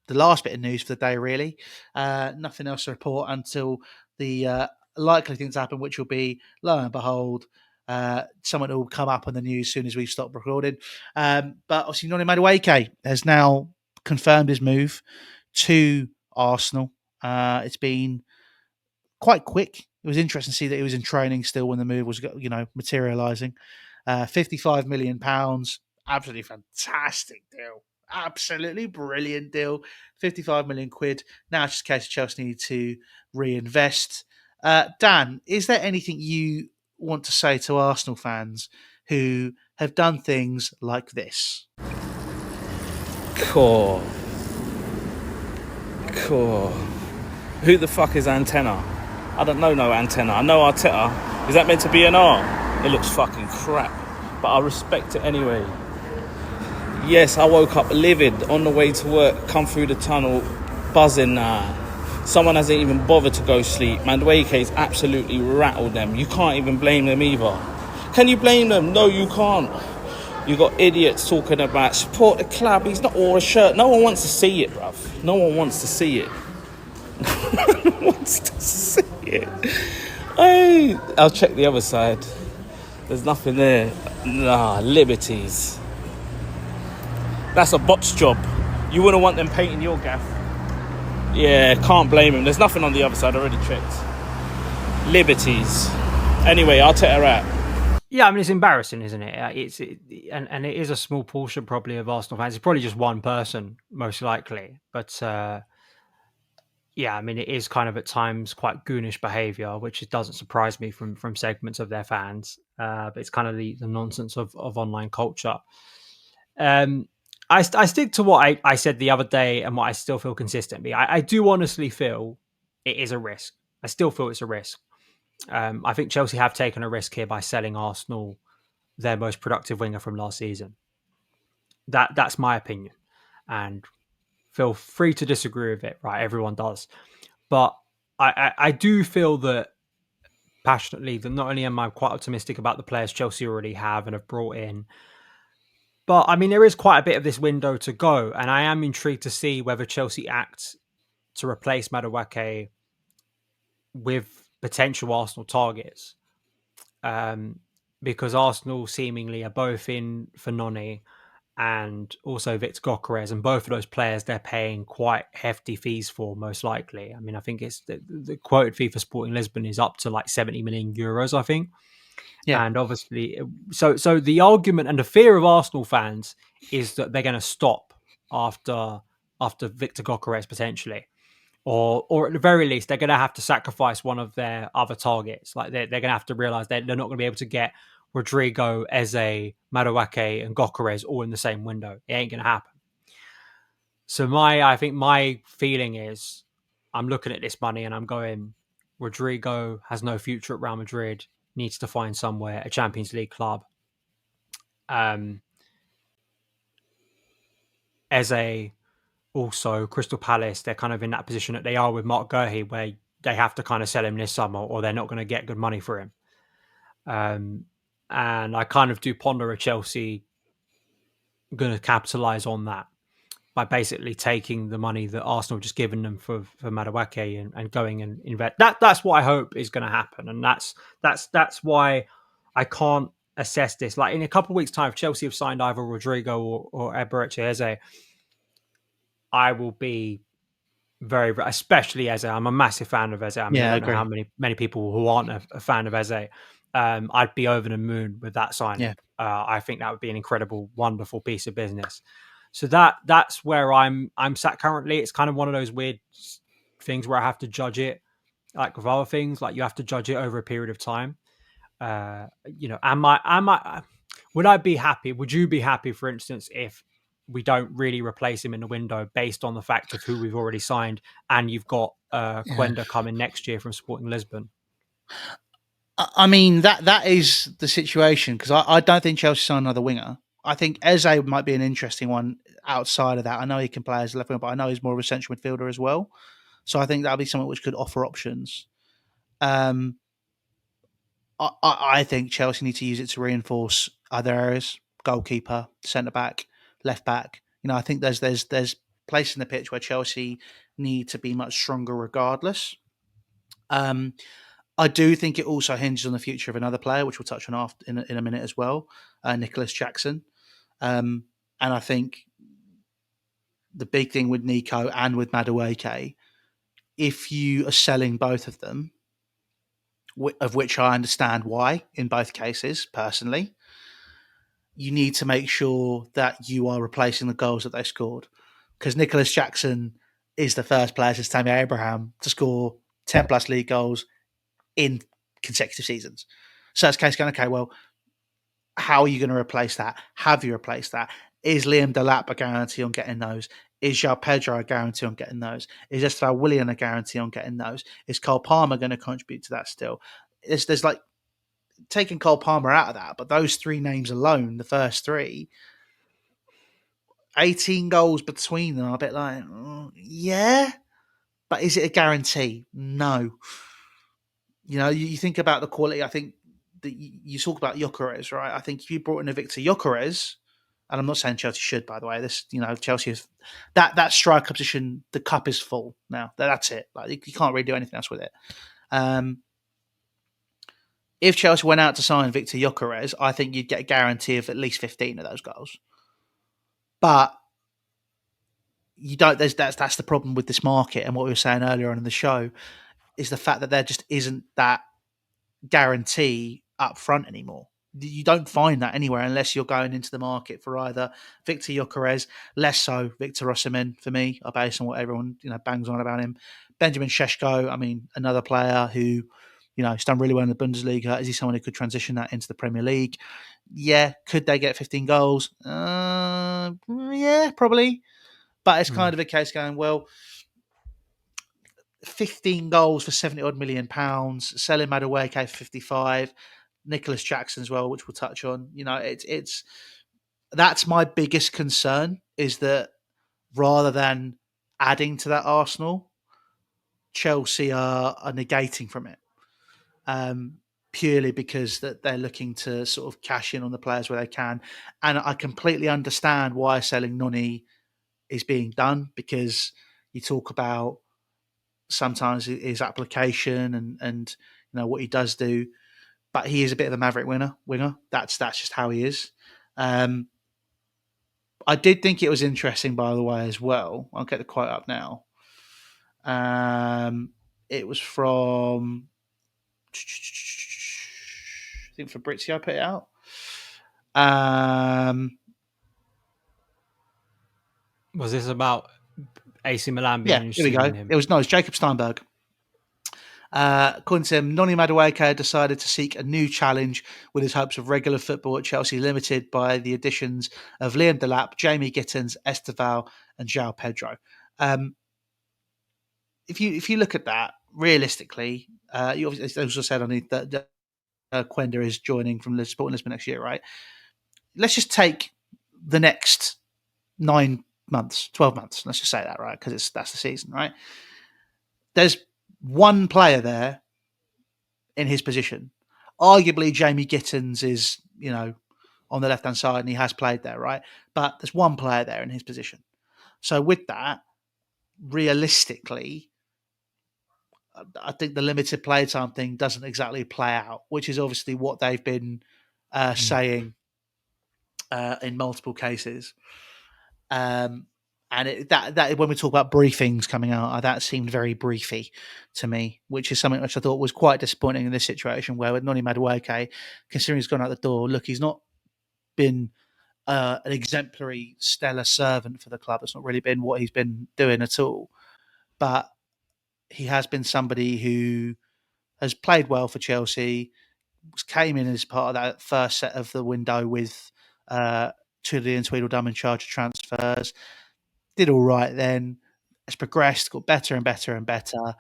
the last bit of news for the day, really. Nothing else to report until the likely things to happen, which will be, lo and behold, someone will come up on the news as soon as we stop recording. But obviously, Noni Madueke has now confirmed his move to Arsenal. It's been quite quick. It was interesting to see that he was in training still when the move was, materialising. £55 million, absolutely fantastic deal. Absolutely brilliant deal. 55 million quid. Now it's just a case of Chelsea need to reinvest. Dan, is there anything you want to say to Arsenal fans who have done things like this? Cool. Who the fuck is Antenna? I don't know no Antenna. I know Arteta. Is that meant to be an R? It looks fucking crap. But I respect it anyway. Yes, I woke up livid on the way to work, come through the tunnel, buzzing. Someone hasn't even bothered to go sleep. Madueke's absolutely rattled them. You can't even blame them either. Can you blame them? No, you can't. You got idiots talking about support the club. He's not all a shirt. No one wants to see it, bruv. No one wants to see it. No one wants to see it. Hey, I'll check the other side. There's nothing there. Nah, liberties. That's a bot's job. You wouldn't want them painting your gaff. Yeah, can't blame him. There's nothing on the other side. I already checked. Liberties. Anyway, I'll take her out. Yeah, I mean, it's embarrassing, isn't it? And it is a small portion probably of Arsenal fans. It's probably just one person, most likely. But yeah, I mean, it is kind of at times quite goonish behaviour, which doesn't surprise me from segments of their fans. But it's kind of the nonsense of online culture. I stick to what I said the other day and what I still feel consistently. I do honestly feel it is a risk. I still feel it's a risk. I think Chelsea have taken a risk here by selling Arsenal their most productive winger from last season. That's my opinion, and feel free to disagree with it. Right, everyone does, but I do feel that passionately that not only am I quite optimistic about the players Chelsea already have and have brought in, but I mean there is quite a bit of this window to go, and I am intrigued to see whether Chelsea act to replace Madueke with potential Arsenal targets. Because Arsenal seemingly are both in for Noni and also Victor Gyökeres, and both of those players they're paying quite hefty fees for, most likely. I mean, I think it's the quoted fee for Sporting Lisbon is up to like 70 million euros, I think. Yeah. And obviously, so the argument and the fear of Arsenal fans is that they're going to stop after Victor Gyökeres potentially. Or at the very least, they're going to have to sacrifice one of their other targets. Like they're going to have to realize they're not going to be able to get Rodrigo, Eze, Madueke, and Gyökeres all in the same window. It ain't going to happen. So I think my feeling is, I'm looking at this money and I'm going, Rodrigo has no future at Real Madrid, needs to find somewhere, a Champions League club. Eze, also Crystal Palace, they're kind of in that position that they are with Mark Guehi, where they have to kind of sell him this summer or they're not going to get good money for him. And I kind of do ponder a Chelsea going to capitalise on that by basically taking the money that Arsenal have just given them for Madueke and going and invest. That's what I hope is going to happen, and that's why I can't assess this. Like in a couple of weeks' time, if Chelsea have signed either Rodrigo or Eberechi Eze, I will be very, especially Eze. I'm a massive fan of Eze. I mean, Yeah, I I don't know agree. how many people who aren't a fan of Eze. I'd be over the moon with that signing. Yeah. I think that would be an incredible, wonderful piece of business. So that's where I'm sat currently. It's kind of one of those weird things where I have to judge it, like with other things, like you have to judge it over a period of time. Would I be happy? Would you be happy, for instance, if we don't really replace him in the window based on the fact of who we've already signed, and you've got Yeah. Quenda coming next year from Sporting Lisbon? I mean, that is the situation, because I don't think Chelsea sign another winger. I think Eze might be an interesting one outside of that. I know he can play as a left winger, but I know he's more of a central midfielder as well. So I think that'll be something which could offer options. Um, I think Chelsea need to use it to reinforce other areas: goalkeeper, centre back, left back. You know, I think there's place in the pitch where Chelsea need to be much stronger, regardless. I do think it also hinges on the future of another player, which we'll touch on after in a minute as well, Nicolas Jackson. And I think the big thing with Nico and with Madueke, if you are selling both of them, of which I understand why in both cases personally, you need to make sure that you are replacing the goals that they scored. Because Nicolas Jackson is the first player since Tammy Abraham to score 10 plus league goals in consecutive seasons. So it's case going, okay, well, how are you going to replace that? Have you replaced that? Is Liam Delap a guarantee on getting those? Is João Pedro a guarantee on getting those? Is Esteban Willian a guarantee on getting those? Is Cole Palmer going to contribute to that still? There's like taking Cole Palmer out of that, but those three names alone, the first three, 18 goals between them, I'm a bit like, yeah, but is it a guarantee? No. You know, you think about the quality. I think that you talk about Gyökeres, right? I think if you brought in a Victor Gyökeres, and I'm not saying Chelsea should, by the way. This, you know, Chelsea is that striker position. The cup is full now. That's it. Like you can't really do anything else with it. If Chelsea went out to sign Victor Gyökeres, I think you'd get a guarantee of at least 15 of those goals. But you don't. That's the problem with this market, and what we were saying earlier on in the show is the fact that there just isn't that guarantee up front anymore. You don't find that anywhere unless you're going into the market for either Victor Gyökeres, less so Victor Osimhen for me, based on what everyone bangs on about him. Benjamin Šeško, I mean, another player who has done really well in the Bundesliga. Is he someone who could transition that into the Premier League? Yeah. Could they get 15 goals? Yeah, probably. But it's kind of a case going, well, 15 goals for 70 odd million pounds, selling Madueke for 55, Nicolas Jackson as well, which we'll touch on. It's that's my biggest concern, is that rather than adding to that Arsenal, Chelsea are negating from it. Purely because that they're looking to sort of cash in on the players where they can. And I completely understand why selling Noni is being done, because you talk about sometimes his application and what he does do, but he is a bit of a maverick winger. That's just how he is. I did think it was interesting, by the way, as well. I'll get the quote up now. It was from, I think, Fabrizio put it out. Was this about AC Milan being Here we interested go. in him? It was Jacob Steinberg. According to him, Noni Madueke decided to seek a new challenge with his hopes of regular football at Chelsea limited by the additions of Liam Delap, Jamie Gittins, Esteval, and João Pedro. If you look at that realistically, you obviously also said on that Quenda is joining from Sporting Lisbon next year, right? Let's just take the next 9 months, 12 months. Let's just say that, right? Because that's the season, right? There's one player there in his position. Arguably, Jamie Gittins is, on the left-hand side, and he has played there, right? But there's one player there in his position. So with that, realistically, I think the limited playtime thing doesn't exactly play out, which is obviously what they've been saying in multiple cases. And that when we talk about briefings coming out, that seemed very briefy to me, which is something which I thought was quite disappointing in this situation, where with Noni Madueke, considering he's gone out the door, look, he's not been an exemplary, stellar servant for the club. It's not really been what he's been doing at all. But he has been somebody who has played well for Chelsea, came in as part of that first set of the window with Tudor and Tweedledum in charge of transfers. Did all right then, has progressed, got better and better and better.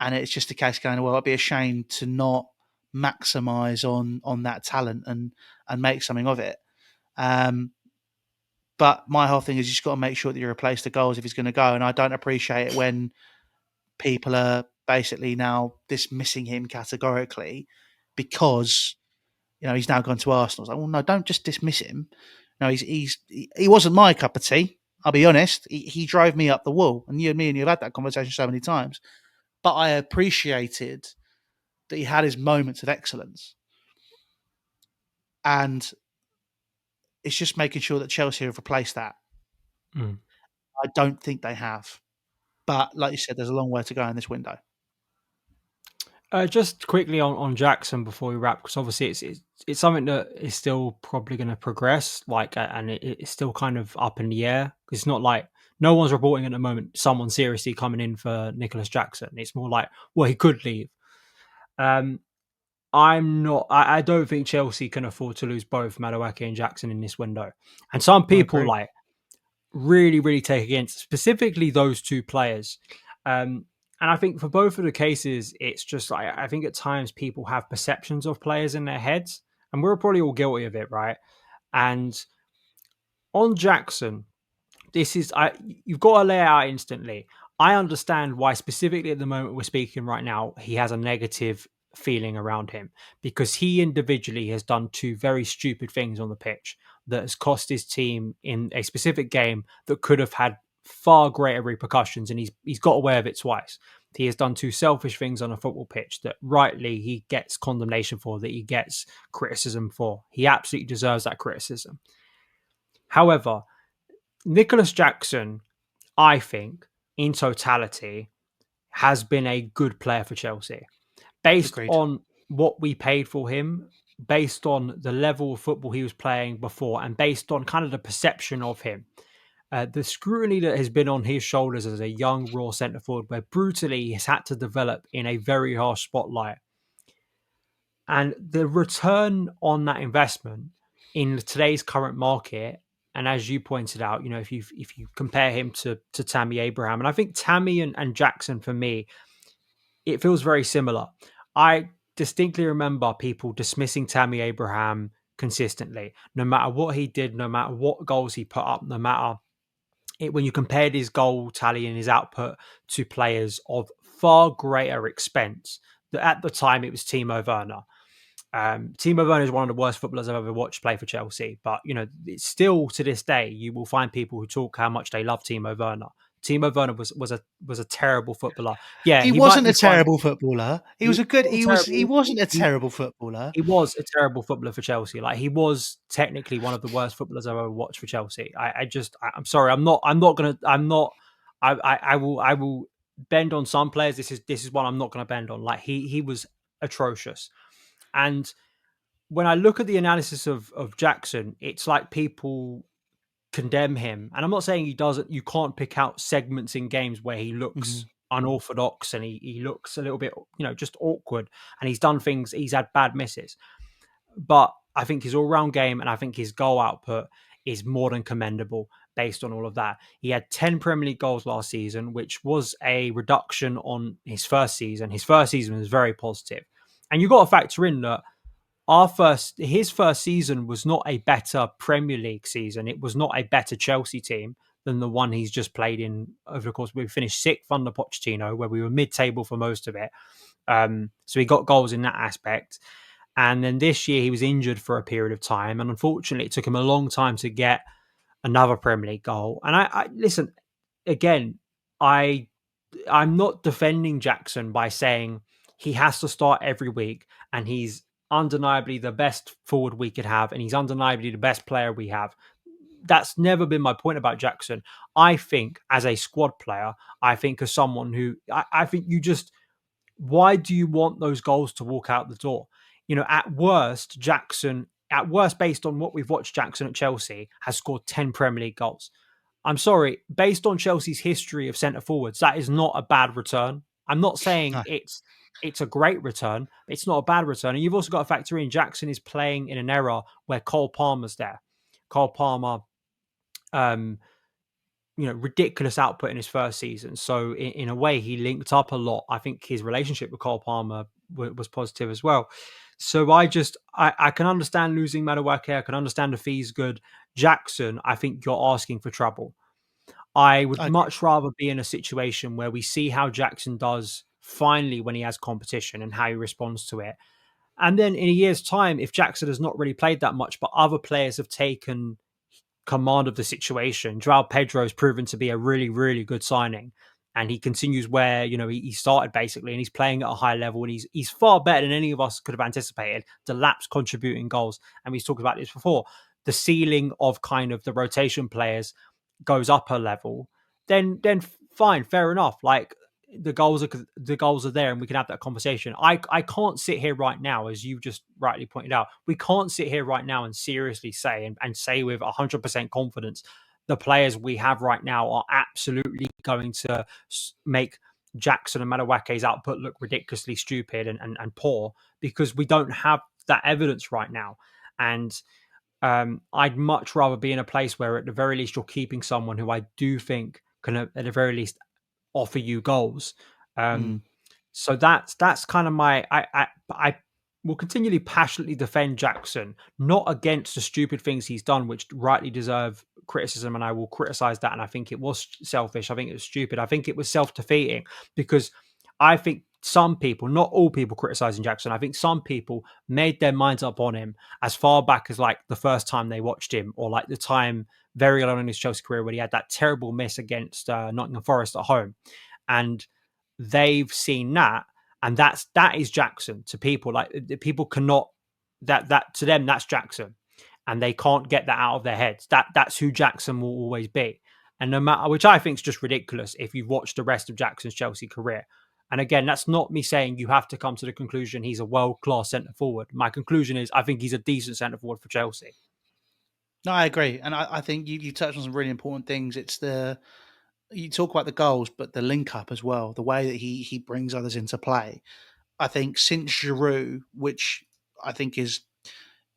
And it's just a case going, well, I'd be ashamed to not maximise on that talent and make something of it. But my whole thing is you just got to make sure that you replace the goals if he's going to go. And I don't appreciate it when people are basically now dismissing him categorically because he's now gone to Arsenal. It's like, well, no, don't just dismiss him. No, he wasn't my cup of tea. I'll be honest. He drove me up the wall, and me and you have had that conversation so many times. But I appreciated that he had his moments of excellence, and it's just making sure that Chelsea have replaced that. I don't think they have, but like you said, there's a long way to go in this window. Just quickly on Jackson before we wrap, because obviously it's something that is still probably going to progress, and it's still kind of up in the air. It's not like no one's reporting at the moment someone seriously coming in for Nicolas Jackson. It's more like, well, he could leave. I don't think Chelsea can afford to lose both Madueke and Jackson in this window. And some people really, really take against specifically those two players. And I think for both of the cases, it's just like, I think at times people have perceptions of players in their heads, and we're probably all guilty of it, right? And on Jackson, you've got to lay it out instantly. I understand why specifically at the moment we're speaking right now, he has a negative feeling around him, because he individually has done two very stupid things on the pitch that has cost his team in a specific game that could have had far greater repercussions, and he's got away with it twice. He has done two selfish things on a football pitch that rightly he gets condemnation for, that he gets criticism for. He absolutely deserves that criticism. However, Nicolas Jackson, I think, in totality, has been a good player for Chelsea. Based Agreed. on what we paid for him, based on the level of football he was playing before, and based on kind of the perception of him, the scrutiny that has been on his shoulders as a young, raw centre forward, where brutally he's had to develop in a very harsh spotlight. And the return on that investment in today's current market, and as you pointed out, if you compare him to Tammy Abraham, and I think Tammy and Jackson, for me, it feels very similar. I distinctly remember people dismissing Tammy Abraham consistently, no matter what he did, no matter what goals he put up, no matter when you compared his goal tally and his output to players of far greater expense. That at the time it was Timo Werner. Timo Werner is one of the worst footballers I've ever watched play for Chelsea, but it's still to this day you will find people who talk how much they love Timo Werner. Timo Werner was a terrible footballer. Yeah, he wasn't a terrible footballer. He was a good. He wasn't a terrible footballer. He was a terrible footballer for Chelsea. Like, he was technically one of the worst footballers I've ever watched for Chelsea. I'm sorry. I will bend on some players. This is one I'm not going to bend on. Like, he was atrocious. And when I look at the analysis of Jackson, it's like people condemn him. And I'm not saying he doesn't. You can't pick out segments in games where he looks unorthodox and he looks a little bit, just awkward. And he's done things. He's had bad misses. But I think his all-round game and I think his goal output is more than commendable based on all of that. He had 10 Premier League goals last season, which was a reduction on his first season. His first season was very positive. And you've got to factor in that his first season was not a better Premier League season. It was not a better Chelsea team than the one he's just played in over the course. We finished sixth under Pochettino, where we were mid-table for most of it. So he got goals in that aspect. And then this year he was injured for a period of time. And unfortunately, it took him a long time to get another Premier League goal. And I listen, again, I'm not defending Jackson by saying he has to start every week and he's undeniably the best forward we could have and he's undeniably the best player we have. That's never been my point about Jackson. I think as a squad player, I think as someone who, I think you just, why do you want those goals to walk out the door? At worst, based on what we've watched Jackson at Chelsea, has scored 10 Premier League goals. I'm sorry, based on Chelsea's history of centre forwards, that is not a bad return. I'm not saying it's a great return, but it's not a bad return. And you've also got to factor in Jackson is playing in an era where Cole Palmer's there. Cole Palmer, ridiculous output in his first season. So in a way, he linked up a lot. I think his relationship with Cole Palmer was positive as well. So I can understand losing Madueke. I can understand the fee's good. Jackson, I think you're asking for trouble. I would much rather be in a situation where we see how Jackson does finally when he has competition and how he responds to it. And then in a year's time, if Jackson has not really played that much, but other players have taken command of the situation, João Pedro has proven to be a really, really good signing. And he continues where, he started basically, and he's playing at a high level, and he's far better than any of us could have anticipated. Delap's contributing goals. And we've talked about this before. The ceiling of kind of the rotation players goes up a level, then fine, fair enough. Like, the goals are there, and we can have that conversation. I can't sit here right now, as you just rightly pointed out. We can't sit here right now and seriously say and say with 100% confidence the players we have right now are absolutely going to make Jackson and Madueke's output look ridiculously stupid and poor, because we don't have that evidence right now. And I'd much rather be in a place where at the very least you're keeping someone who I do think can at the very least offer you goals. So that's kind of my I will continually passionately defend Jackson, not against the stupid things he's done, which rightly deserve criticism, and I will criticize that. And I think it was selfish. I think it was stupid. I think it was self-defeating, because I think some people, not all people criticizing Jackson, I think some people made their minds up on him as far back as like the first time they watched him, or like the time very early on in his Chelsea career when he had that terrible miss against Nottingham Forest at home. And they've seen that, and that is Jackson to people. Like, people cannot, that to them, that's Jackson, and they can't get that out of their heads. That's who Jackson will always be. And no matter, which I think is just ridiculous if you've watched the rest of Jackson's Chelsea career. And again, that's not me saying you have to come to the conclusion he's a world-class centre forward. My conclusion is I think he's a decent centre forward for Chelsea. No, I agree, and I think you touched on some really important things. It's you talk about the goals, but the link up as well, the way that he brings others into play. I think since Giroud, which I think is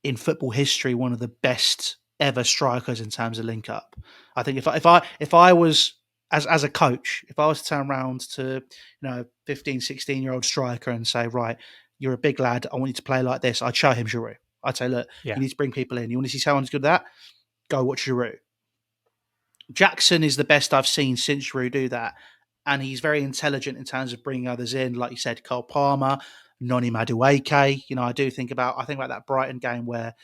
in football history one of the best ever strikers in terms of link up. I think if I was as a coach, if I was to turn around to 15, 16-year-old striker and say, right, you're a big lad, I want you to play like this, I'd show him Giroud. I'd say, look, you need to bring people in. You want to see someone's good at that? Go watch Giroud. Jackson is the best I've seen since Giroud do that. And he's very intelligent in terms of bringing others in. Like you said, Cole Palmer, Noni Madueke. I think about that Brighton game where,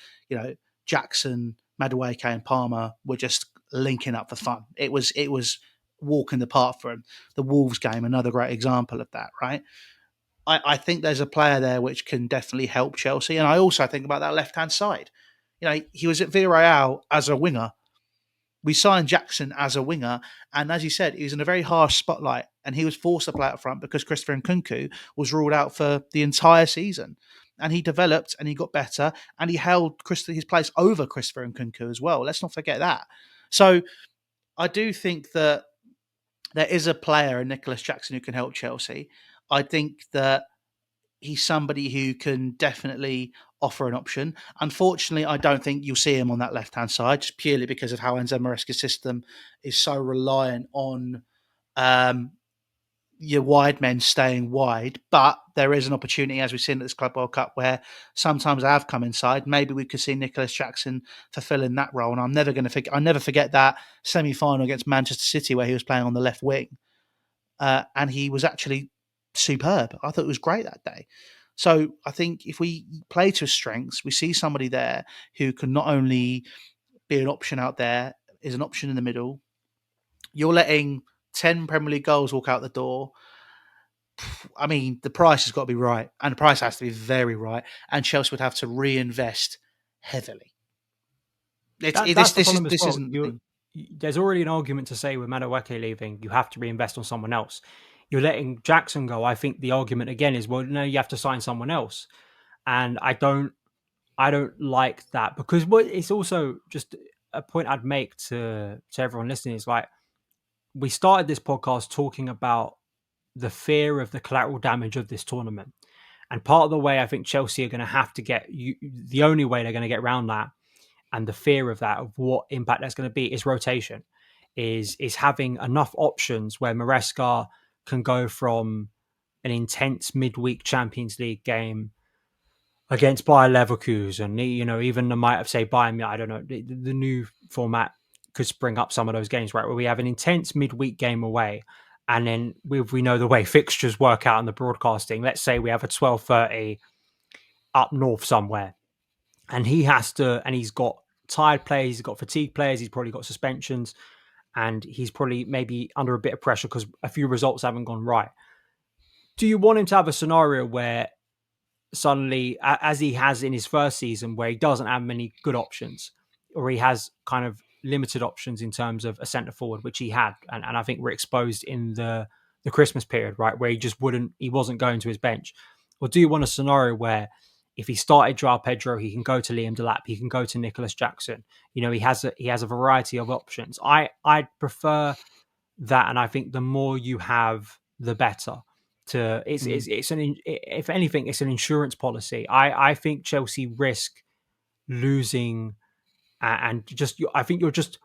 Jackson, Madueke and Palmer were just linking up for fun. It was walk in the park for him. The Wolves game, another great example of that, right? I think there's a player there which can definitely help Chelsea. And I also think about that left-hand side. He was at Villarreal as a winger. We signed Jackson as a winger, and as you said, he was in a very harsh spotlight, and he was forced to play up front because Christopher Nkunku was ruled out for the entire season. And he developed, and he got better, and he held his place over Christopher Nkunku as well. Let's not forget that. So I do think that there is a player in Nicolas Jackson who can help Chelsea. I think that he's somebody who can definitely offer an option. Unfortunately, I don't think you'll see him on that left-hand side, just purely because of how Enzo Maresca's system is so reliant on your wide men staying wide. But there is an opportunity, as we've seen at this Club World Cup, where sometimes they have come inside. Maybe we could see Nicolas Jackson fulfilling that role. And I'm never going to forget. I never forget that semi-final against Manchester City where he was playing on the left wing, and he was actually superb. I thought it was great that day. So I think if we play to his strengths, we see somebody there who can not only be an option out there, is an option in the middle. You're letting 10 Premier League goals walk out the door. I mean, the price has got to be right, and the price has to be very right, and Chelsea would have to reinvest heavily. That's the problem as well. There's already an argument to say with Madueke leaving, you have to reinvest on someone else. You're letting Jackson go. I think the argument again is, well, no, you have to sign someone else, and I don't like that, because it's also just a point I'd make to everyone listening is like, we started this podcast talking about the fear of the collateral damage of this tournament, and part of the way I think Chelsea are going to have to the only way they're going to get around that, and the fear of that, of what impact that's going to be, is rotation, is having enough options where Maresca can go from an intense midweek Champions League game against Bayer Leverkusen, even they might have say Bayern, I don't know, the new format could spring up some of those games, right, where we have an intense midweek game away, and then we know the way fixtures work out in the broadcasting. Let's say we have a 12:30 up north somewhere, and he's got tired players, he's got fatigue players, he's probably got suspensions, and he's probably maybe under a bit of pressure because a few results haven't gone right. Do you want him to have a scenario where suddenly, as he has in his first season, where he doesn't have many good options, or he has kind of limited options in terms of a centre forward, which he had, and I think we're exposed in the the Christmas period, right, where he wasn't going to his bench? Or do you want a scenario where if he started Joao Pedro, he can go to Liam Delap, he can go to Nicolas Jackson. He has a variety of options. I'd prefer that, and I think the more you have, the better. If anything, it's an insurance policy. I think Chelsea risk losing, and I think you're just,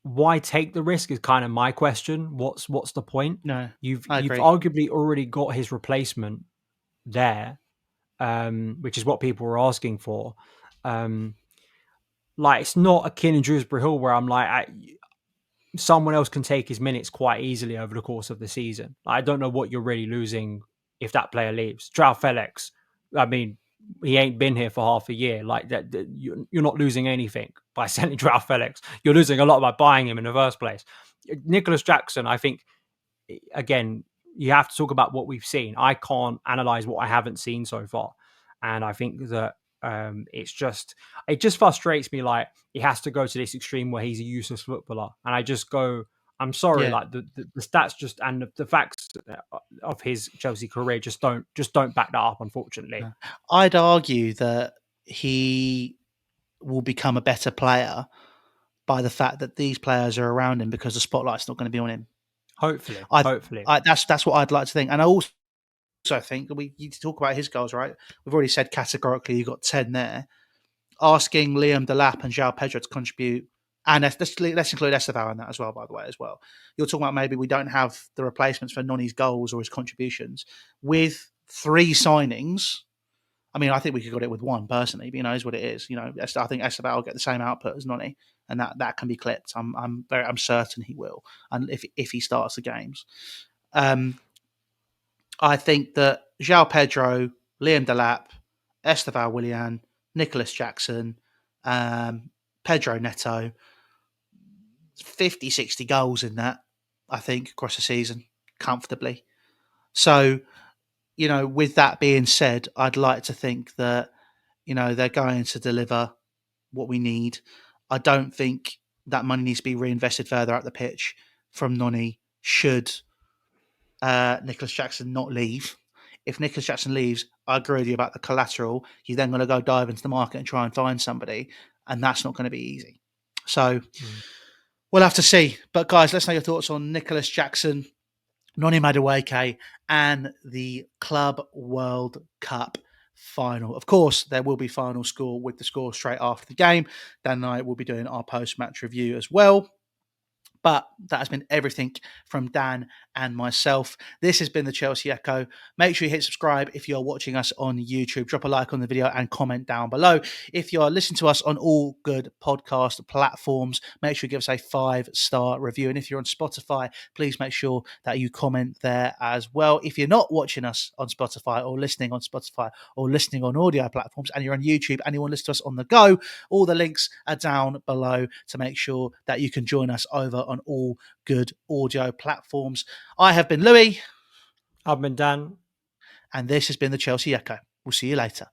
why take the risk is kind of my question. What's the point? No, You've I agree. arguably already got his replacement there, which is what people were asking for. Like, it's not akin in Dewsbury Hall where I'm like, someone else can take his minutes quite easily over the course of the season. I don't know what you're really losing if that player leaves. Joao Felix, I mean, he ain't been here for half a year. Like that, you're not losing anything by selling Joao Felix. You're losing a lot by buying him in the first place. Nicolas Jackson, I think, again, you have to talk about what we've seen. I can't analyze what I haven't seen so far, and I think that it just frustrates me. Like, he has to go to this extreme where he's a useless footballer, and I just go, I'm sorry, Yeah. like the stats just, and the facts of his Chelsea career just don't back that up, unfortunately. I'd argue that he will become a better player by the fact that these players are around him, because the spotlight's not going to be on him. Hopefully. That's what I'd like to think. And I also think that we need to talk about his goals, right? We've already said categorically you got 10 there. Asking Liam Delap and Joao Pedro to contribute, and let's include Esteval in that as well, by the way, as well. You're talking about maybe we don't have the replacements for Noni's goals or his contributions. With 3 signings, I mean, I think we could got it with 1 personally, but is what it is. I think Esteval will get the same output as Noni, and that can be clipped. I'm certain he will, and if he starts the games. I think that Joao Pedro, Liam Delap, Esteval Willian, Nicolas Jackson, Pedro Neto, 50, 60 goals in that, I think, across the season, comfortably. So, with that being said, I'd like to think that, they're going to deliver what we need. I don't think that money needs to be reinvested further up the pitch from Noni should Nicolas Jackson not leave. If Nicolas Jackson leaves, I agree with you about the collateral. You're then going to go dive into the market and try and find somebody, and that's not going to be easy. So we'll have to see. But guys, let's know your thoughts on Nicolas Jackson, Noni Madueke, and the Club World Cup final. Of course, there will be final score with the score straight after the game. Dan and I will be doing our post-match review as well. But that has been everything from Dan and myself. This has been the Chelsea Echo. Make sure you hit subscribe if you're watching us on YouTube. Drop a like on the video and comment down below. If you're listening to us on all good podcast platforms, make sure you give us a 5-star review. And if you're on Spotify, please make sure that you comment there as well. If you're not watching us on Spotify or listening on Spotify or listening on audio platforms, and you're on YouTube and you want to listen to us on the go, all the links are down below to make sure that you can join us over on all good audio platforms. I have been Louis. I've been Dan. And this has been the Chelsea Echo. We'll see you later.